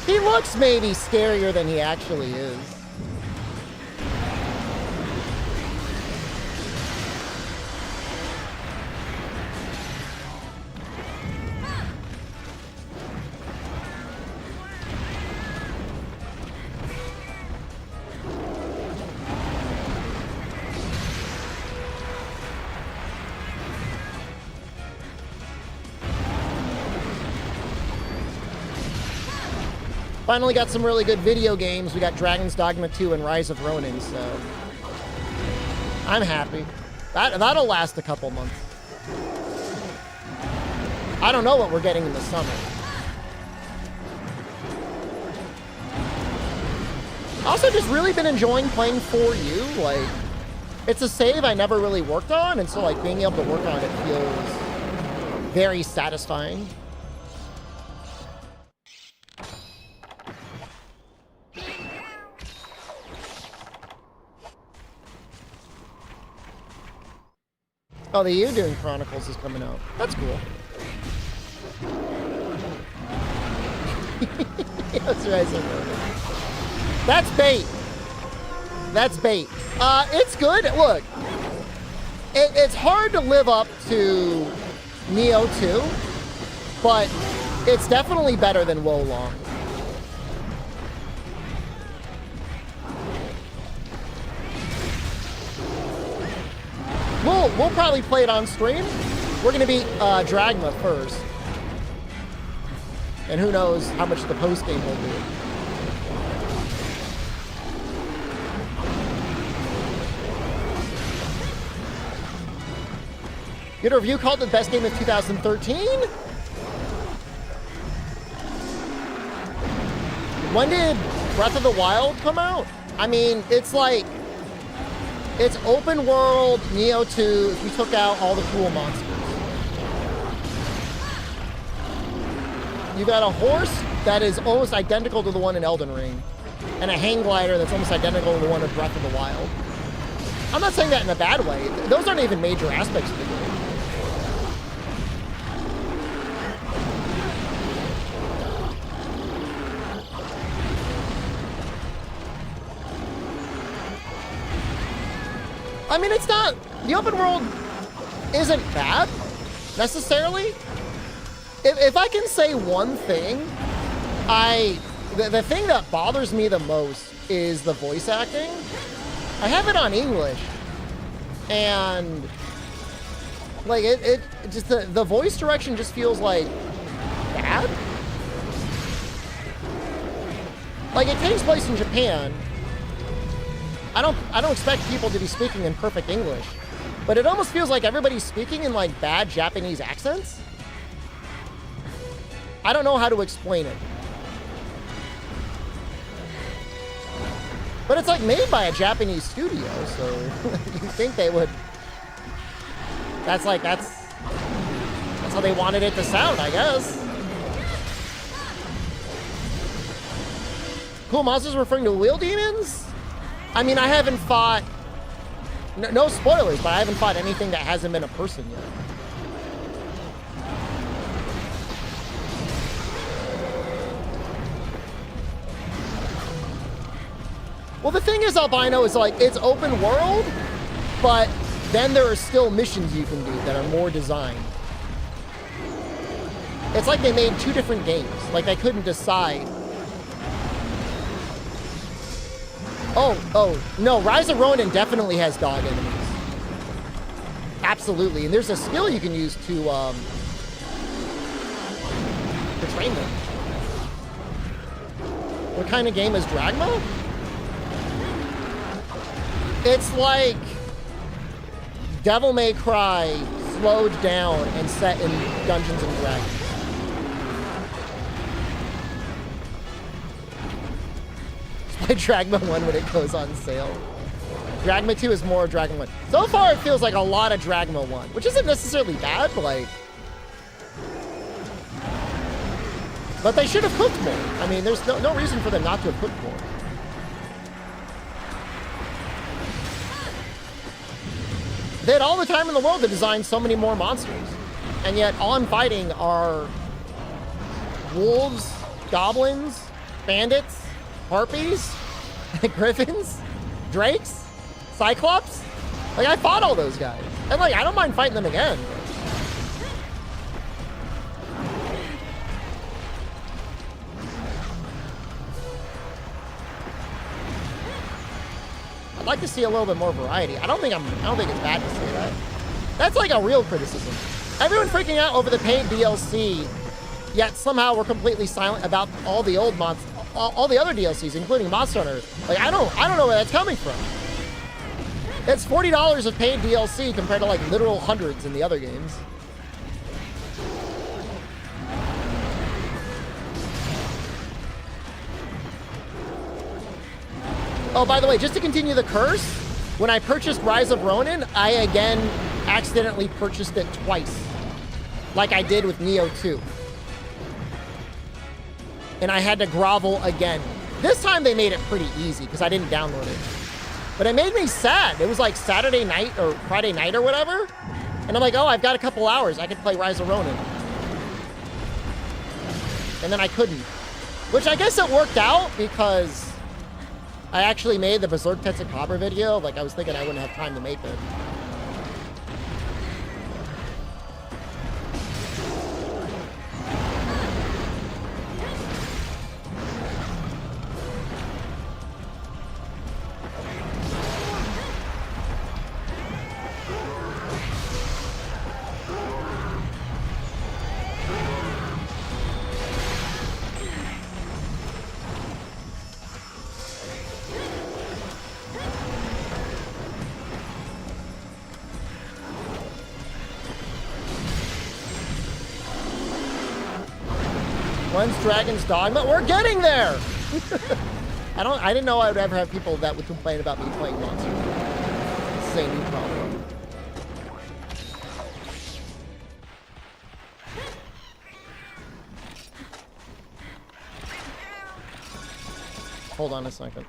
He looks maybe scarier than he actually is. Finally got some really good video games. We got Dragon's Dogma 2 and Rise of Ronin, so I'm happy. That'll last a couple months. I don't know what we're getting in the summer. Also, just really been enjoying playing For You. Like, it's a save I never really worked on, and so like being able to work on it feels very satisfying. Oh, the You Doing Chronicles is coming out. That's cool. That's right. That's bait. That's bait. It's good. Look, it's hard to live up to Neo 2, but it's definitely better than Wo Long. We'll probably play it on stream. We're gonna beat Dragma first. And who knows how much the post game will do. Good review, called the best game of 2013. When did Breath of the Wild come out? I mean, it's like, it's open world Neo 2 if you took out all the cool monsters. You got a horse that is almost identical to the one in Elden Ring, and a hang glider that's almost identical to the one in Breath of the Wild. I'm not saying that in a bad way. Those aren't even major aspects of the game. I mean, it's not, the open world isn't bad, necessarily. If I can say one thing, the thing that bothers me the most is the voice acting. I have it on English, and like it just the voice direction just feels like bad. Like, it takes place in Japan. I don't expect people to be speaking in perfect English, but it almost feels like everybody's speaking in like bad Japanese accents. I don't know how to explain it. But it's like made by a Japanese studio, so you think they would. That's how they wanted it to sound, I guess. Cool monsters referring to wheel demons? I mean, I haven't fought. No spoilers, but I haven't fought anything that hasn't been a person yet. Well, the thing is, Albino, is like, it's open world, but then there are still missions you can do that are more designed. It's like they made two different games. Like, they couldn't decide. Oh, no, Rise of Ronin definitely has dog enemies. Absolutely, and there's a skill you can use to train them. What kind of game is Dragma? It's like Devil May Cry slowed down and set in Dungeons and Dragons. Play Dragma 1 when it goes on sale. Dragma 2 is more Dragma 1. So far, it feels like a lot of Dragma 1, which isn't necessarily bad, but like... But they should have cooked more. I mean, there's no reason for them not to have cooked more. They had all the time in the world to design so many more monsters. And yet, all I'm fighting are wolves, goblins, bandits, harpies, griffins, drakes, cyclops. Like, I fought all those guys. And, like, I don't mind fighting them again. I'd like to see a little bit more variety. I don't think it's bad to say that. That's like a real criticism. Everyone freaking out over the paid DLC, yet somehow we're completely silent about all the old monsters. All the other DLCs, including Monster Hunter. Like, I don't know where that's coming from. It's $40 of paid DLC compared to like literal hundreds in the other games. Oh, by the way, just to continue the curse, when I purchased Rise of Ronin, I again accidentally purchased it twice, like I did with Neo 2. And I had to grovel again. This time they made it pretty easy because I didn't download it. But it made me sad. It was like Saturday night or Friday night or whatever. And I'm like, oh, I've got a couple hours. I could play Rise of Ronin. And then I couldn't. Which I guess it worked out because I actually made the Berserk Tetsukabra video. Like, I was thinking I wouldn't have time to make it. When's Dragon's Dogma? We're getting there! I didn't know I would ever have people that would complain about me playing Monster. This is a new problem. Hold on a second.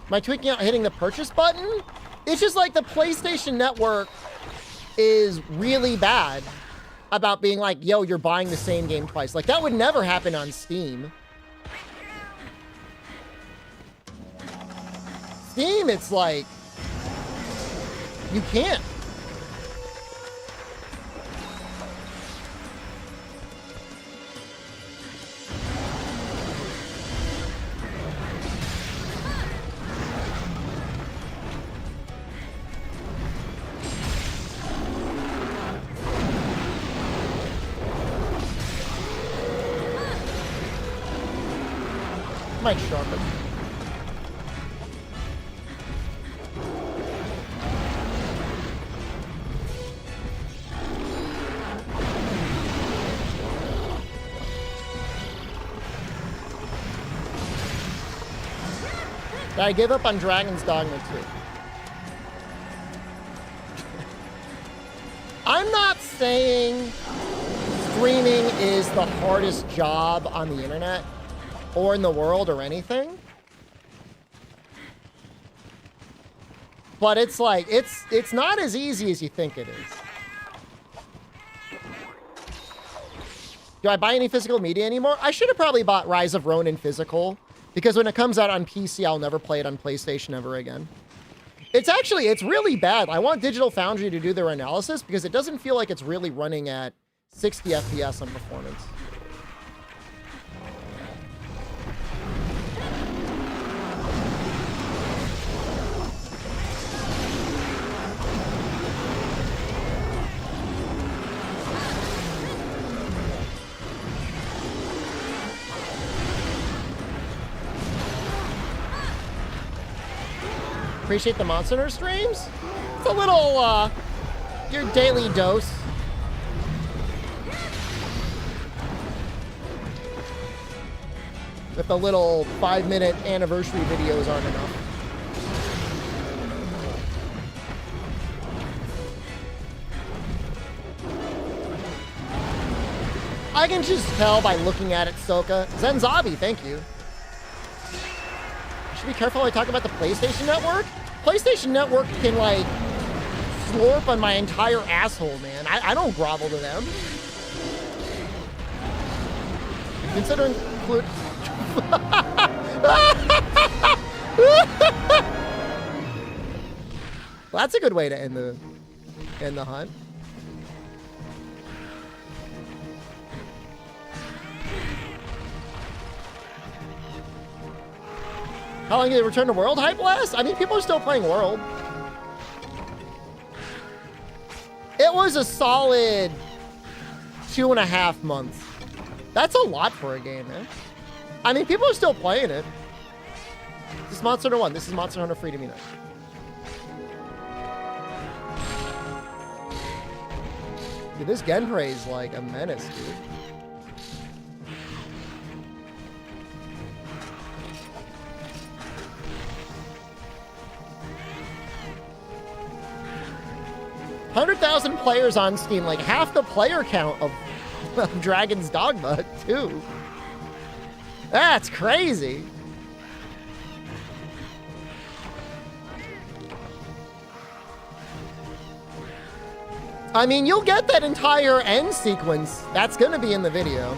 Am I tweaking out hitting the purchase button? It's just like the PlayStation Network is really bad about being like, yo, you're buying the same game twice. Like, that would never happen on Steam. Steam, it's like, you can't. might sharpen. I give up on Dragon's Dogma 2. I'm not saying streaming is the hardest job on the internet or in the world or anything. But it's like, it's not as easy as you think it is. Do I buy any physical media anymore? I should have probably bought Rise of Ronin physical, because when it comes out on PC, I'll never play it on PlayStation ever again. It's really bad. I want Digital Foundry to do their analysis because it doesn't feel like it's really running at 60 FPS on performance. Appreciate the Monster Hunter streams. It's a little, your daily dose. If the little 5-minute anniversary videos aren't enough. I can just tell by looking at it, Soka. Zenzabi, thank you. Be careful when I talk about the PlayStation Network. PlayStation Network can, like, slurp on my entire asshole, man. I don't grovel to them. Considering... Well, that's a good way to end the hunt. How long did it return to World hype last? I mean, people are still playing World. It was a solid 2.5 months. That's a lot for a game, man. I mean, people are still playing it. This is Monster Hunter 1. This is Monster Hunter Freedom Unite. Dude, this Genpei is like a menace, dude. $100,000 players on Steam, like half the player count of Dragon's Dogma 2. That's crazy. I mean, you'll get that entire end sequence. That's gonna be in the video.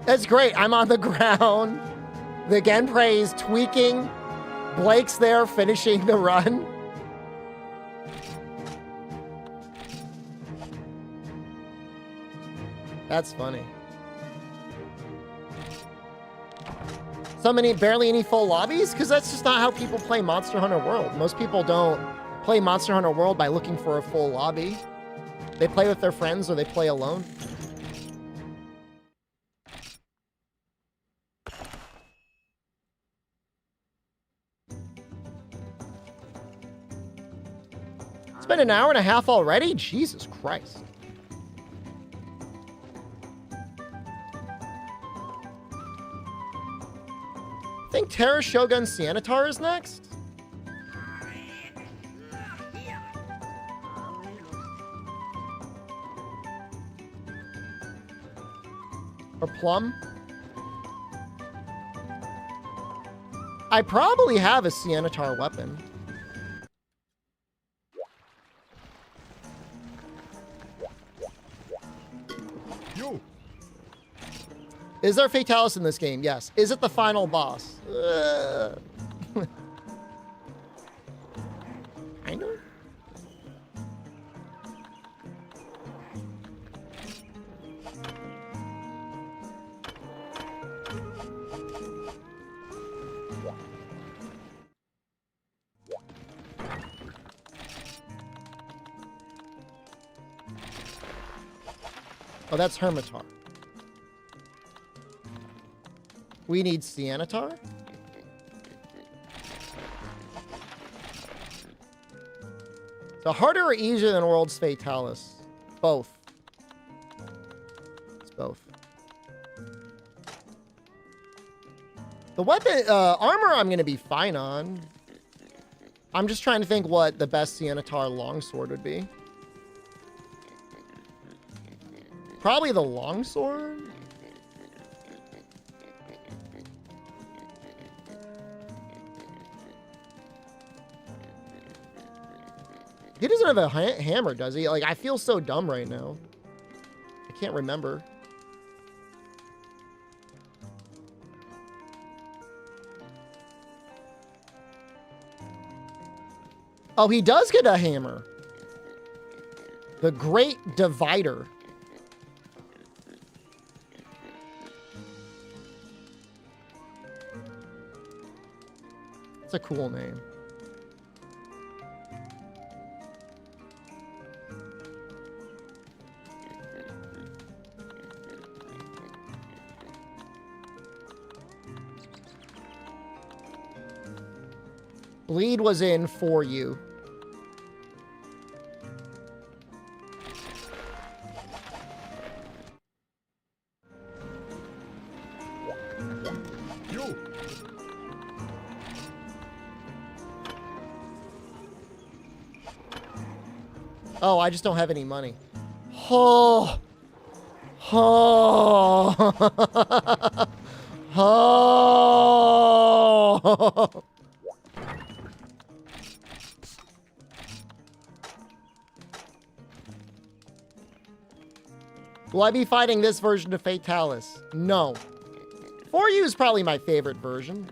That's great. I'm on the ground. The Genpei is tweaking. Blake's there finishing the run. That's funny. So many, barely any full lobbies? Because that's just not how people play Monster Hunter World. Most people don't play Monster Hunter World by looking for a full lobby. They play with their friends or they play alone. It's been an hour and a half already? Jesus Christ. I think Terra Shogun Sianatar is next. Or Plum. I probably have a Sianatar weapon. Is there Fatalis in this game? Yes. Is it the final boss? Oh, that's Hermitar. We need Sianitar. So harder or easier than World's Fatalis? Both. It's both. The weapon, armor I'm going to be fine on. I'm just trying to think what the best Sianitar longsword would be. Probably the longsword? He doesn't have a hammer, does he? Like, I feel so dumb right now. I can't remember. Oh, he does get a hammer. The Great Divider. It's a cool name. Bleed was in for you. Oh, I just don't have any money. Oh. Oh. Oh. Will I be fighting this version of Fatalis? No. 4U is probably my favorite version.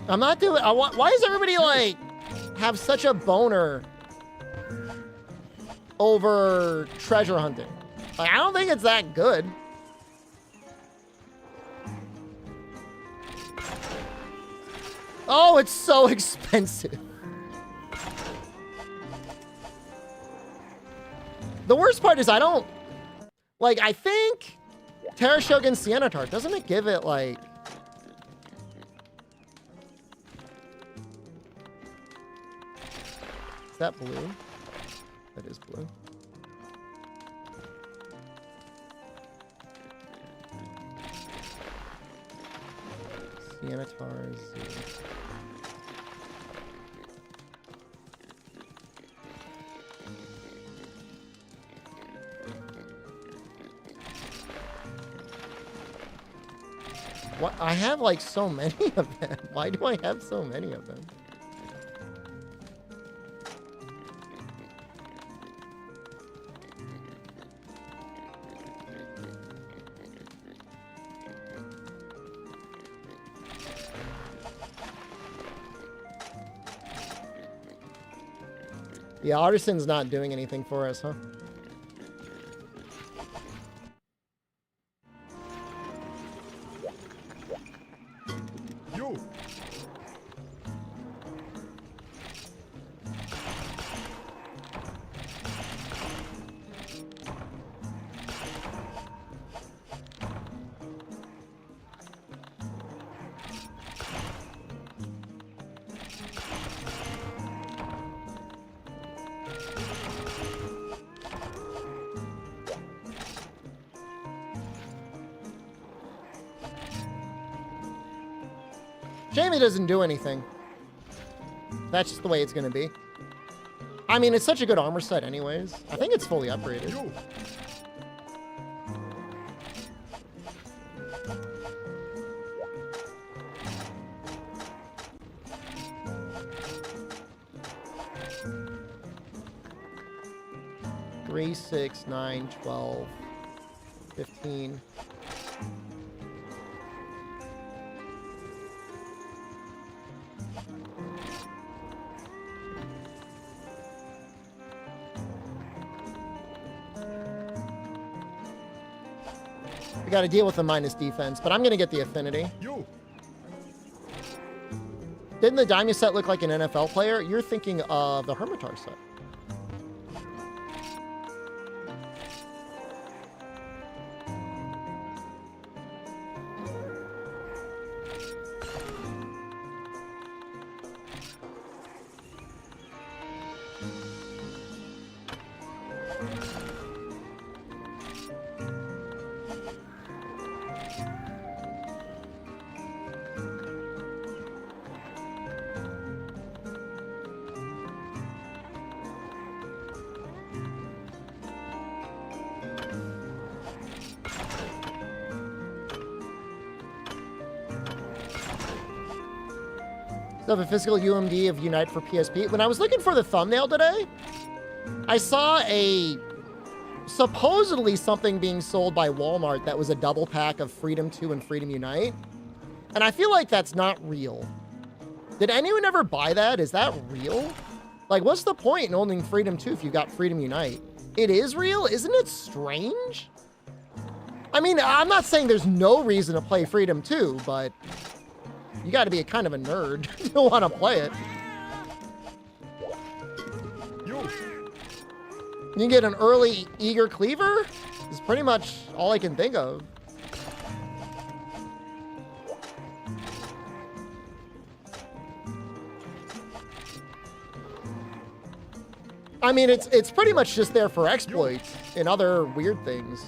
I'm not doing... why is everybody, like, have such a boner over treasure hunting? Like, I don't think it's that good. Oh, it's so expensive. The worst part is I don't... Like, I think Terra Shogun Sianitar, doesn't it give it, like... Is that blue? That is blue. Sianitar Z. What? I have like so many of them. Why do I have so many of them? Yeah, Artisan's not doing anything for us, huh? Yo. Jamie doesn't do anything. That's just the way it's gonna be. I mean, it's such a good armor set anyways. I think it's fully upgraded. Yo. 3, 6, 9, 12, 15. We got to deal with the minus defense, but I'm going to get the affinity. Yo. Didn't the Daimyo set look like an NFL player? You're thinking of the Hermitar set. Of a physical UMD of Unite for PSP. When I was looking for the thumbnail today, I saw a supposedly something being sold by Walmart that was a double pack of Freedom 2 and Freedom Unite. And I feel like that's not real. Did anyone ever buy that? Is that real? Like, what's the point in owning Freedom 2 if you got Freedom Unite? It is real? Isn't it strange? I mean, I'm not saying there's no reason to play Freedom 2, but you got to be a kind of a nerd to want to play it. Yo. You get an early eager cleaver? Is pretty much all I can think of. I mean, it's pretty much just there for exploits and other weird things.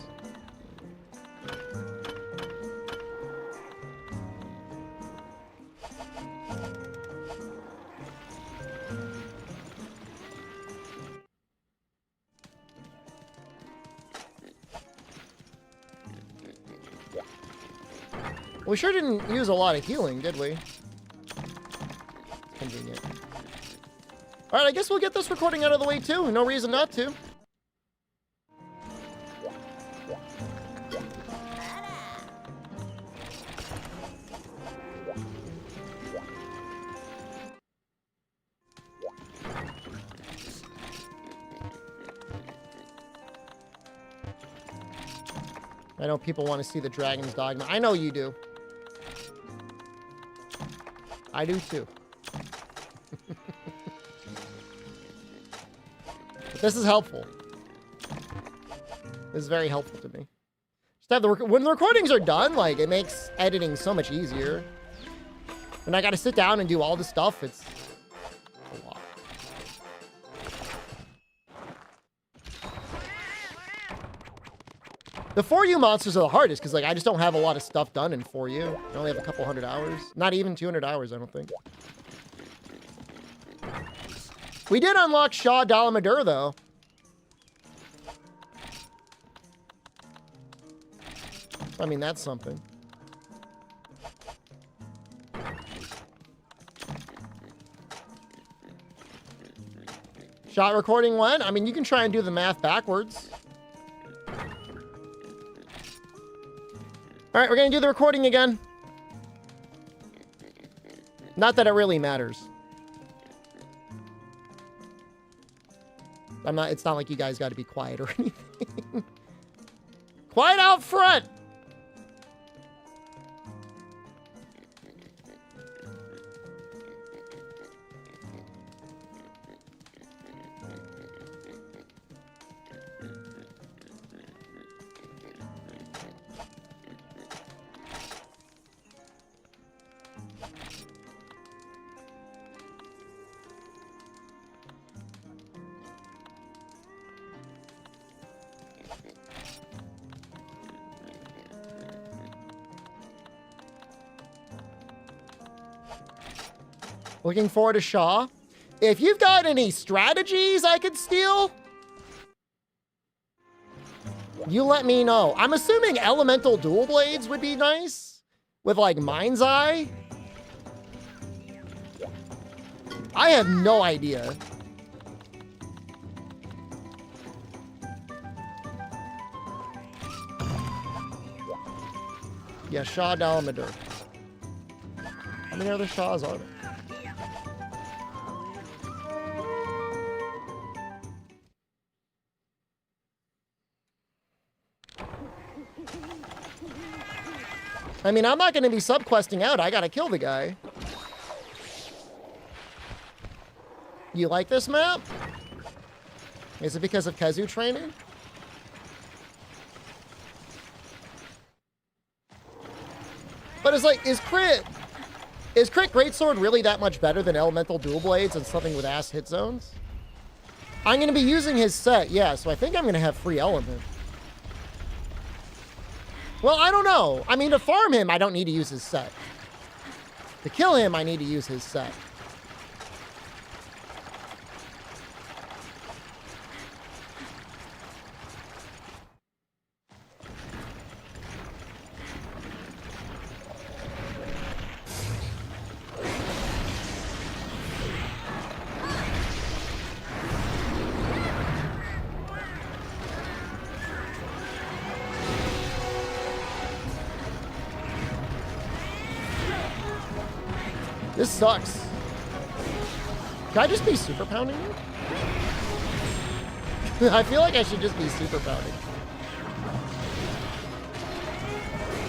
We sure didn't use a lot of healing, did we? Convenient. All right, I guess we'll get this recording out of the way too. No reason not to. I know people want to see the Dragon's Dogma. I know you do. I do too. But this is helpful. This is very helpful to me. Just have when the recordings are done, like, it makes editing so much easier. When I got to sit down and do all this stuff, it's a lot. The 4U monsters are the hardest because, like, I just don't have a lot of stuff done in 4U. I only have a couple 100 hours. Not even 200 hours, I don't think. We did unlock Shah Dalamadur, though. I mean, that's something. Shot recording when? I mean, you can try and do the math backwards. All right, we're going to do the recording again. Not that it really matters. It's not like you guys got to be quiet or anything. Quiet out front. Looking forward to Shaw. If you've got any strategies I could steal, you let me know. I'm assuming elemental dual blades would be nice with, like, Mind's Eye. I have no idea. Yeah, Shah Dalamadur. How many other Shahs are there? I mean, I'm not going to be subquesting out. I got to kill the guy. You like this map? Is it because of Kazu training? But it's like, is Crit Greatsword really that much better than Elemental Dual Blades and something with ass hit zones? I'm going to be using his set, yeah, so I think I'm going to have free element. Well, I don't know. I mean, to farm him, I don't need to use his set. To kill him, I need to use his set. This sucks. Can I just be super pounding you? I feel like I should just be super pounding.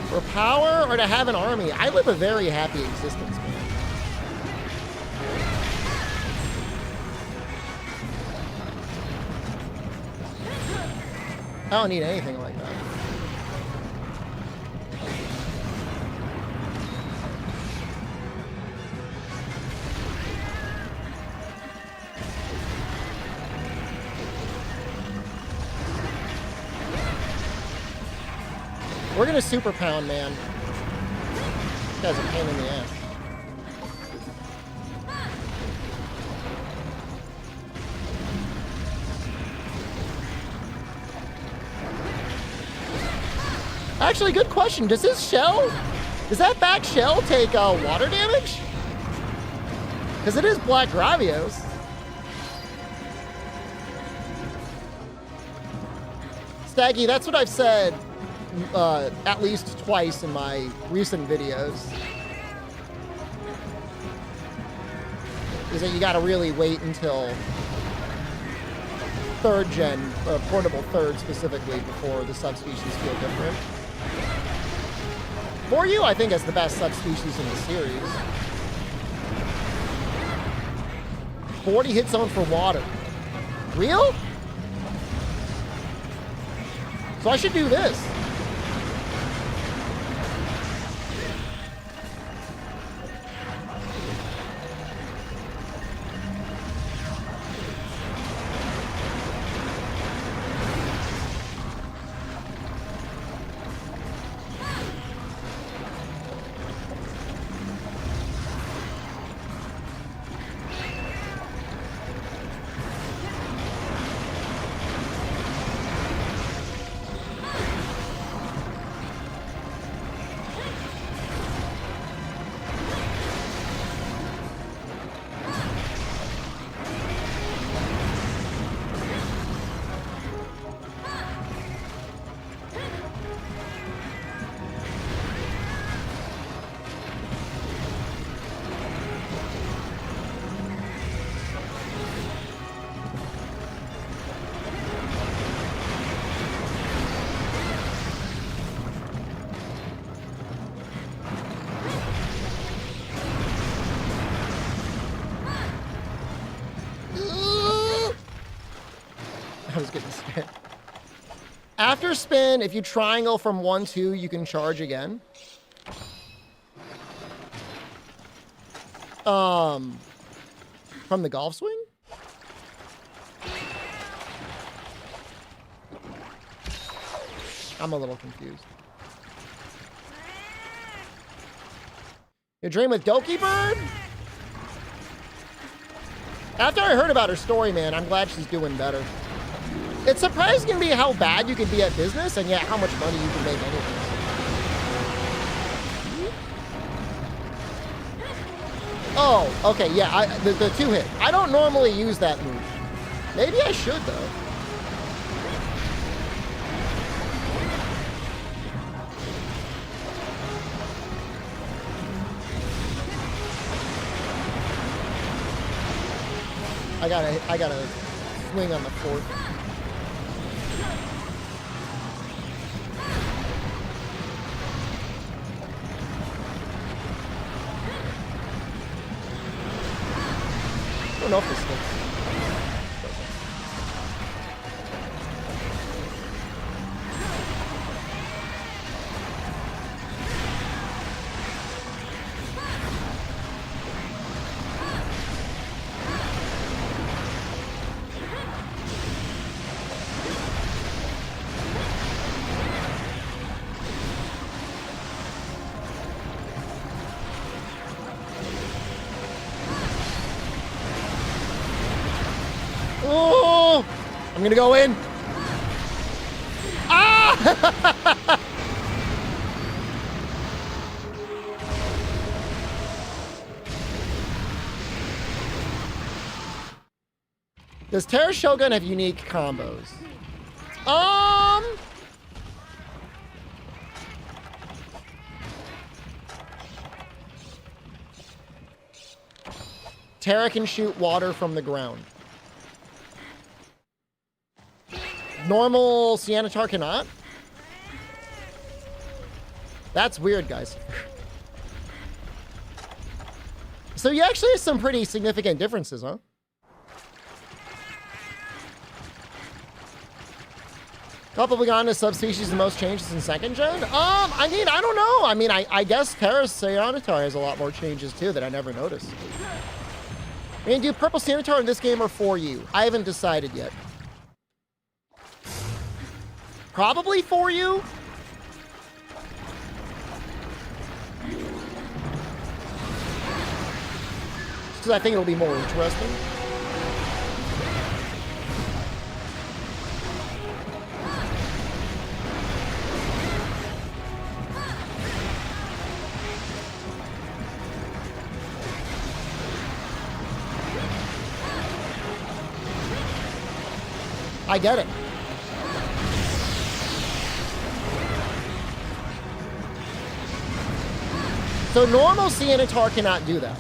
For power or to have an army? I live a very happy existence, man. I don't need anything like that. We're gonna super pound, man. This guy's a pain in the ass. Actually, good question. Does that back shell take water damage? Because it is Black Gravios. Staggy, that's what I've said at least twice in my recent videos. Is that you gotta really wait until 3rd gen, portable 3rd specifically, before the subspecies feel different. For you, I think it's the best subspecies in the series. 40 hit zone for water. Real? So I should do this. I was getting scared. After spin, if you triangle from 1-2, you can charge again. From the golf swing? I'm a little confused. You dream with Doki Bird? After I heard about her story, man, I'm glad she's doing better. It's surprising to me how bad you can be at business and yet how much money you can make anyway. Oh, okay, yeah, the 2-hit. I don't normally use that move. Maybe I should, though. I gotta swing on the 4th. don't know if this hits. Oh! I'm gonna go in. Ah! Does Terra Shogun have unique combos? Terra can shoot water from the ground. Normal Sianatar cannot? That's weird, guys. So you actually have some pretty significant differences, huh? Couple Blagonga subspecies the most changes in second gen? I mean, I don't know. I mean, I guess Terra Sianatar has a lot more changes too that I never noticed. I mean, do purple Sianatar in this game or for you? I haven't decided yet. Probably for you. Because I think it'll be more interesting. I get it. So normal Sianatar cannot do that.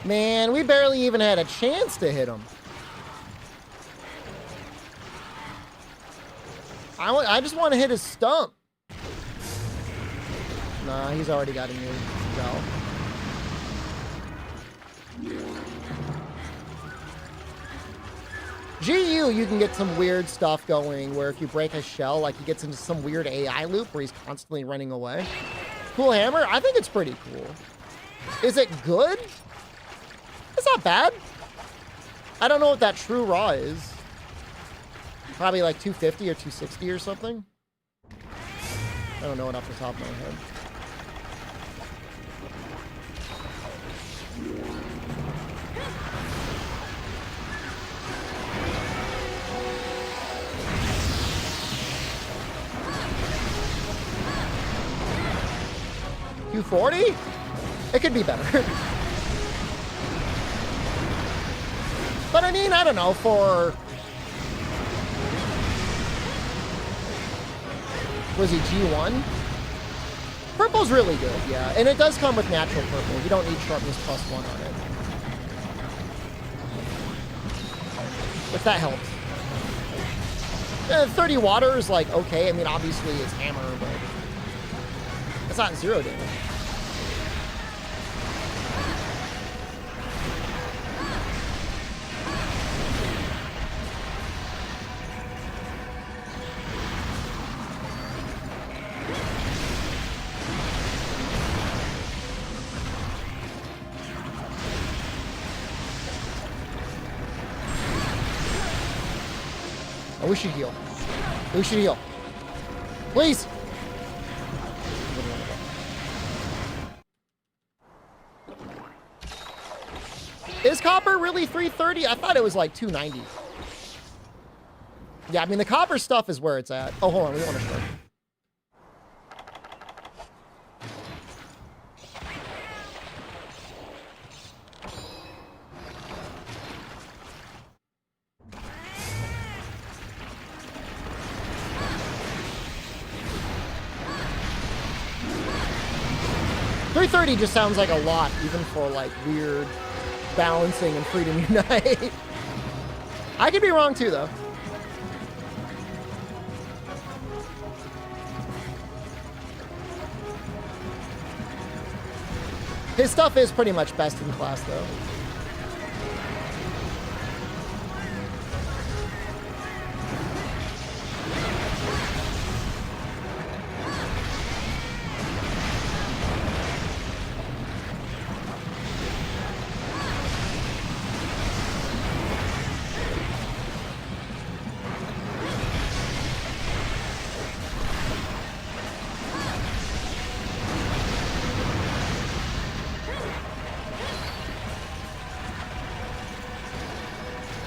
Man, we barely even had a chance to hit him. I just want to hit his stump. Nah, he's already got a new shell. GU, you can get some weird stuff going where if you break a shell, like he gets into some weird AI loop where he's constantly running away. Cool hammer? I think it's pretty cool. Is it good? It's not bad. I don't know what that true raw is. Probably like 250 or 260 or something. I don't know it off the top of my head. $240? It could be better. But I mean, I don't know, for... Was he G1? Purple's really good, yeah. And it does come with natural purple. You don't need sharpness +1 on it. If that helps. 30 water is like, okay. I mean, obviously it's hammer, but... It's not 0 damage. We should heal. We should heal. Please. Is copper really 330? I thought it was like 290. Yeah, I mean, the copper stuff is where it's at. Oh, hold on. We want to show. $330 just sounds like a lot, even for like weird balancing and Freedom Unite. I could be wrong too, though. His stuff is pretty much best in class, though.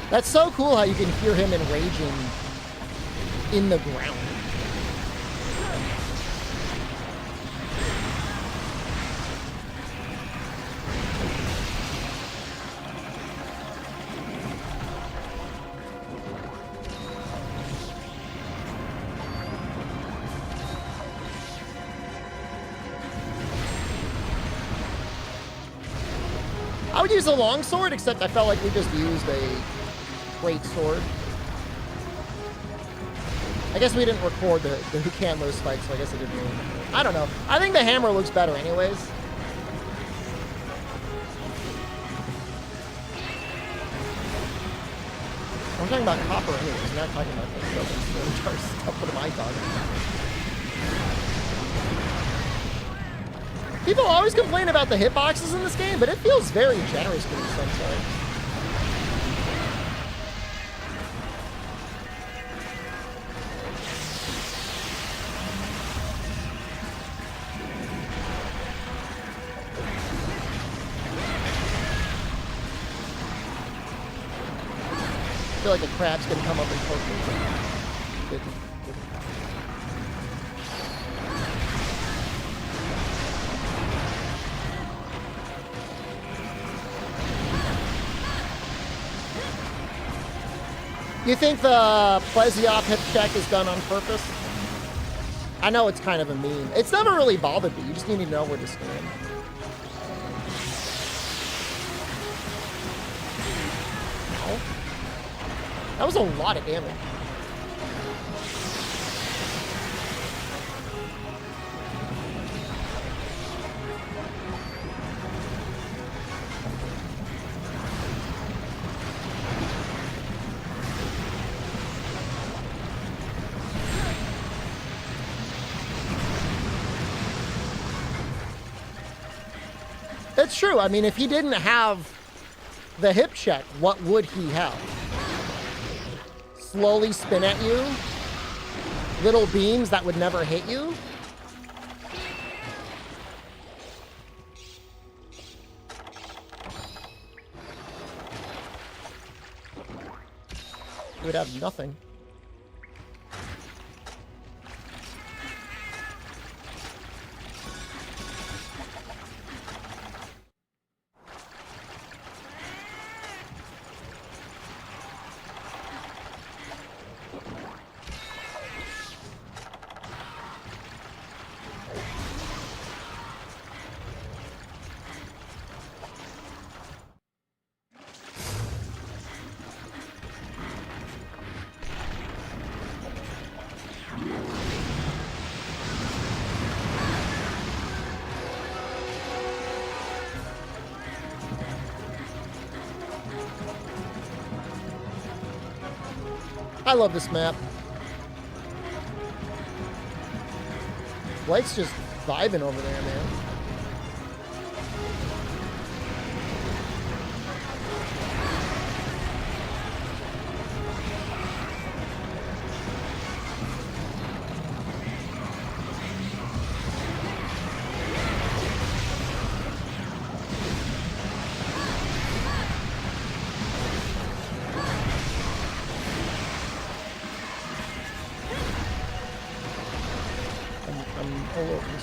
That's so cool how you can hear him enraging in the ground. I would use a longsword, except I felt like we just used a great sword. I guess we didn't record the who can lose fight, so I guess it didn't really. I don't know. I think the hammer looks better anyways. I'm talking about copper anyways. I'm not talking about the stuff. What am I talking about? People always complain about the hitboxes in this game, but it feels very generous to me sometimes. I feel like a crab's gonna come up and poke me. Didn't. You think the Plesiop hip check is done on purpose? I know it's kind of a meme. It's never really bothered me. You just need to know where to stand. Ow. That was a lot of damage. It's true. I mean, if he didn't have the hip check, what would he have? Slowly spin at you? Little beams that would never hit you? He would have nothing. I love this map. Blake's just vibing over there, man.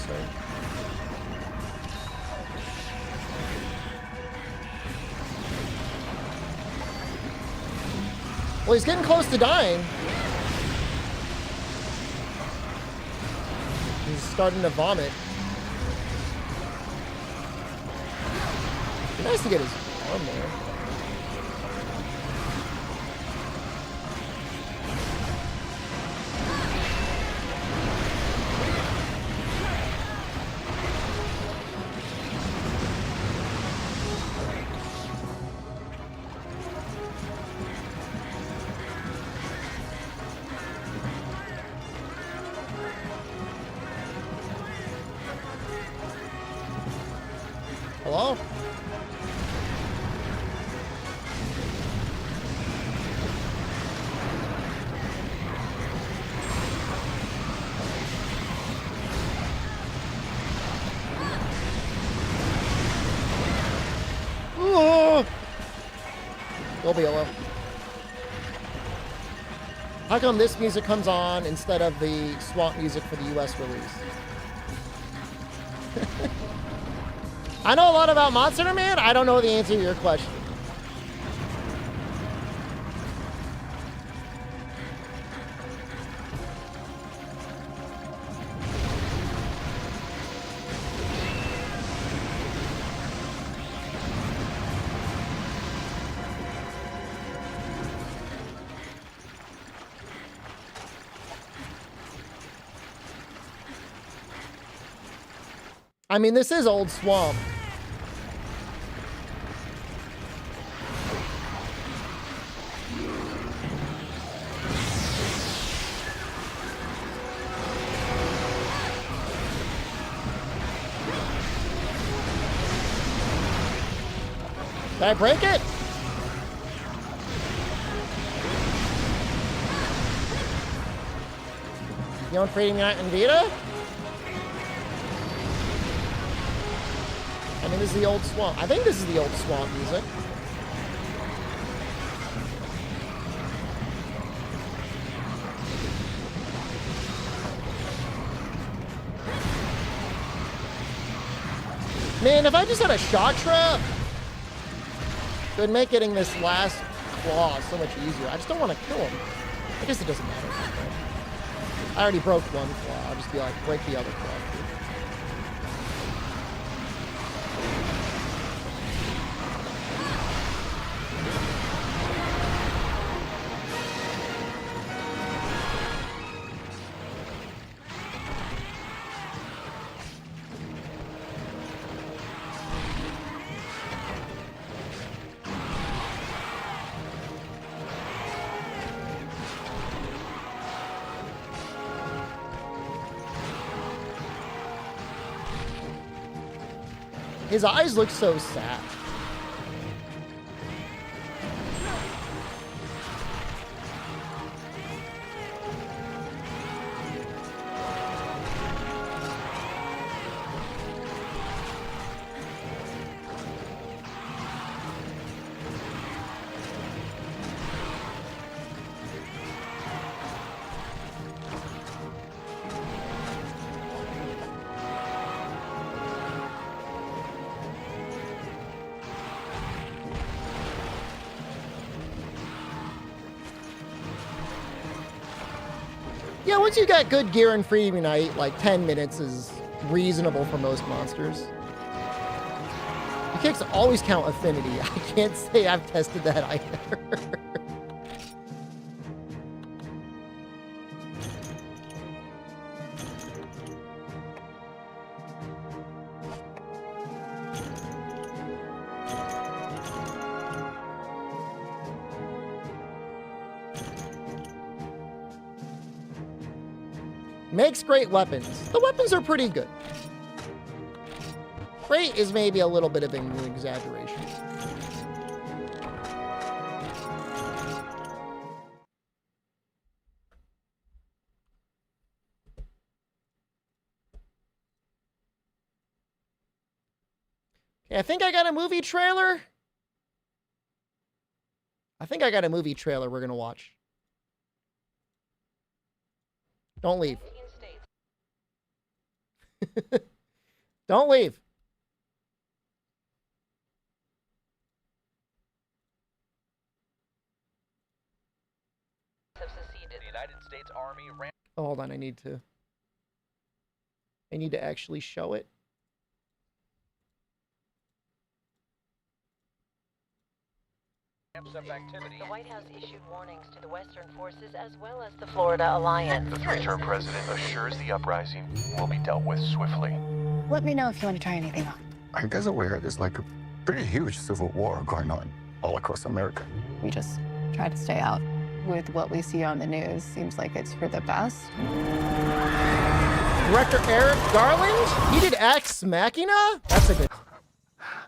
monster. Well, he's getting close to dying. He's starting to vomit. It'd be nice to get his arm there. Hello? Go be alone. How come this music comes on instead of the swamp music for the US release? I know a lot about Monster Hunter, man. I don't know the answer to your question. I mean, this is Old Swamp. Did I break it? You on Freedom Unite and Vita? I mean, this is the Old Swamp. I think this is the Old Swamp music. Man, if I just had a shock trap, it would make getting this last claw so much easier. I just don't want to kill him. I guess it doesn't matter. I already broke one claw. I'll just be like, break the other claw. His eyes look so sad. Yeah, once you got good gear in Freedom Unite, like 10 minutes is reasonable for most monsters. The kicks always count affinity. I can't say I've tested that either. Makes great weapons. The weapons are pretty good. Great is maybe a little bit of an exaggeration. Okay, I think I got a movie trailer. I think I got a movie trailer we're gonna watch. Don't leave. Don't leave. Have seceded. The United States Army ran. Oh, hold on, I need to actually show it. Up activity. The White House issued warnings to the Western forces as well as the Florida Alliance. The three-term president assures the uprising will be dealt with swiftly. Let me know if you want to try anything on. Are you guys aware there's like a pretty huge civil war going on all across America? We just try to stay out. With what we see on the news, seems like it's for the best. Director Eric Garland? He did Ex Machina? That's a good...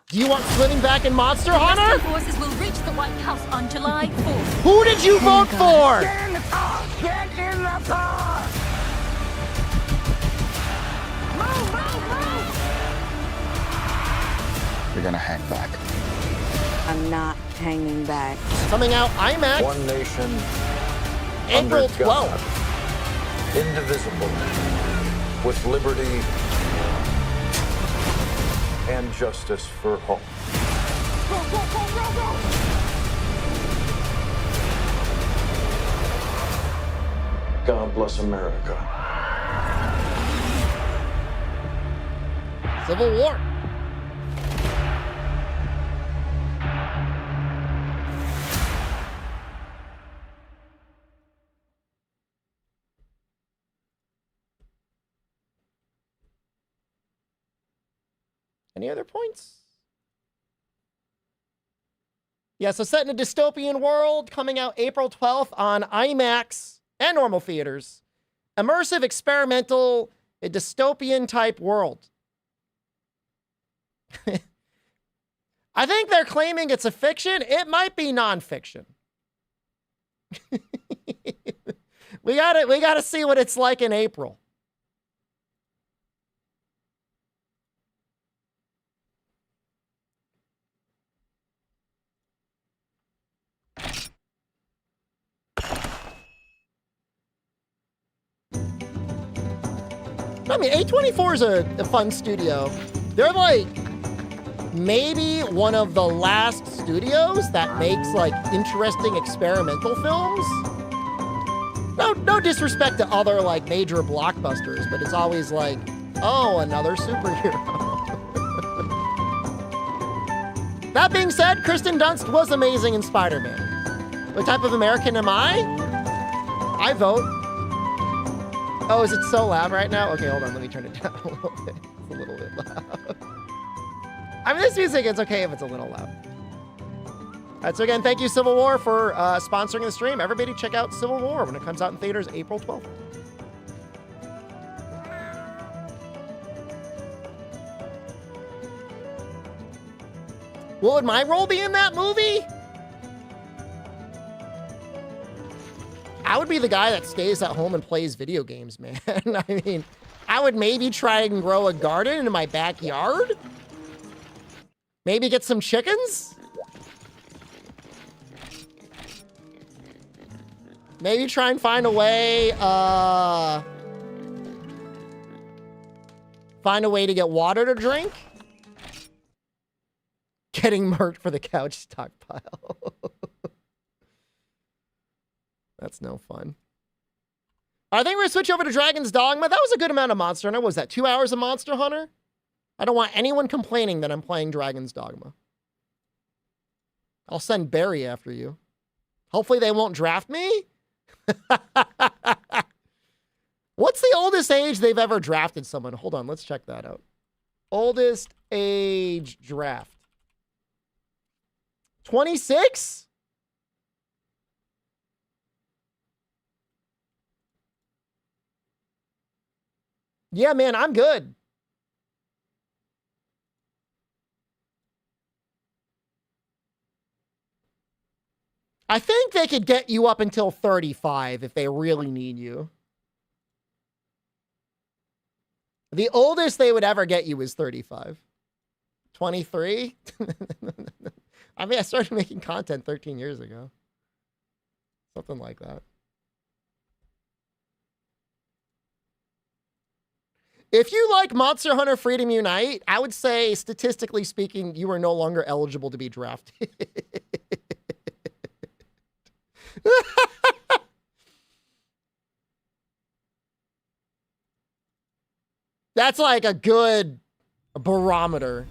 Do you want swimming back in Monster Hunter? Forces will reach the White House on July 4th. Who did you vote for? Get in the car! Get in the car! Move, move, move! You're gonna hang back. I'm not hanging back. Coming out IMAX, One nation, April under God, 12th. indivisible, with liberty and justice for all. Go, go, go, go, go! God bless America. Civil War. Any other points? Yeah, so set in a dystopian world, coming out April 12th on IMAX and normal theaters. Immersive, experimental, a dystopian type world. I think they're claiming it's a fiction. It might be nonfiction. we gotta see what it's like in April. I mean, A24 is a fun studio. They're like maybe one of the last studios that makes like interesting experimental films. No disrespect to other like major blockbusters, but it's always like, oh, another superhero. That being said, Kristen Dunst was amazing in Spider-Man. What type of American am I? I vote. Oh, is it so loud right now? Okay, hold on. Let me turn it down a little bit. It's a little bit loud. I mean, this music, it's okay if it's a little loud. All right, so again, thank you, Civil War, for sponsoring the stream. Everybody check out Civil War when it comes out in theaters April 12th. What would my role be in that movie? I would be the guy that stays at home and plays video games, man. I mean, I would maybe try and grow a garden in my backyard. Maybe get some chickens. Maybe try and find a way, to get water to drink. Getting murked for the couch stockpile. That's no fun. I think we're gonna switch over to Dragon's Dogma. That was a good amount of Monster Hunter. What was that, 2 hours of Monster Hunter? I don't want anyone complaining that I'm playing Dragon's Dogma. I'll send Barry after you. Hopefully they won't draft me. What's the oldest age they've ever drafted someone? Hold on, let's check that out. Oldest age draft. 26? Yeah, man, I'm good. I think they could get you up until 35 if they really need you. The oldest they would ever get you is 35. 23? I mean, I started making content 13 years ago. Something like that. If you like Monster Hunter Freedom Unite, I would say, statistically speaking, you are no longer eligible to be drafted. That's like a good barometer.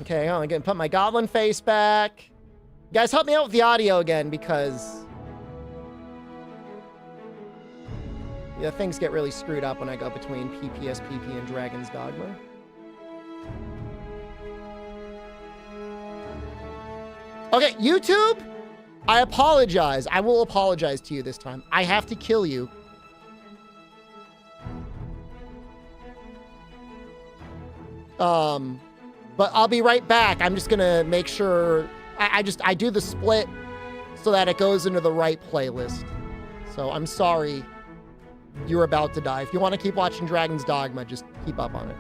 Okay, I'm gonna put my goblin face back. Guys, help me out with the audio again, because yeah, things get really screwed up when I go between PPSPP and Dragon's Dogma. Okay, YouTube, I apologize. I will apologize to you this time. I have to kill you. But I'll be right back. I'm just gonna make sure I do the split so that it goes into the right playlist. So I'm sorry you're about to die. If you want to keep watching Dragon's Dogma, just keep up on it.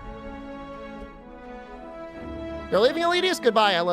You're leaving, Elitius? Goodbye. I love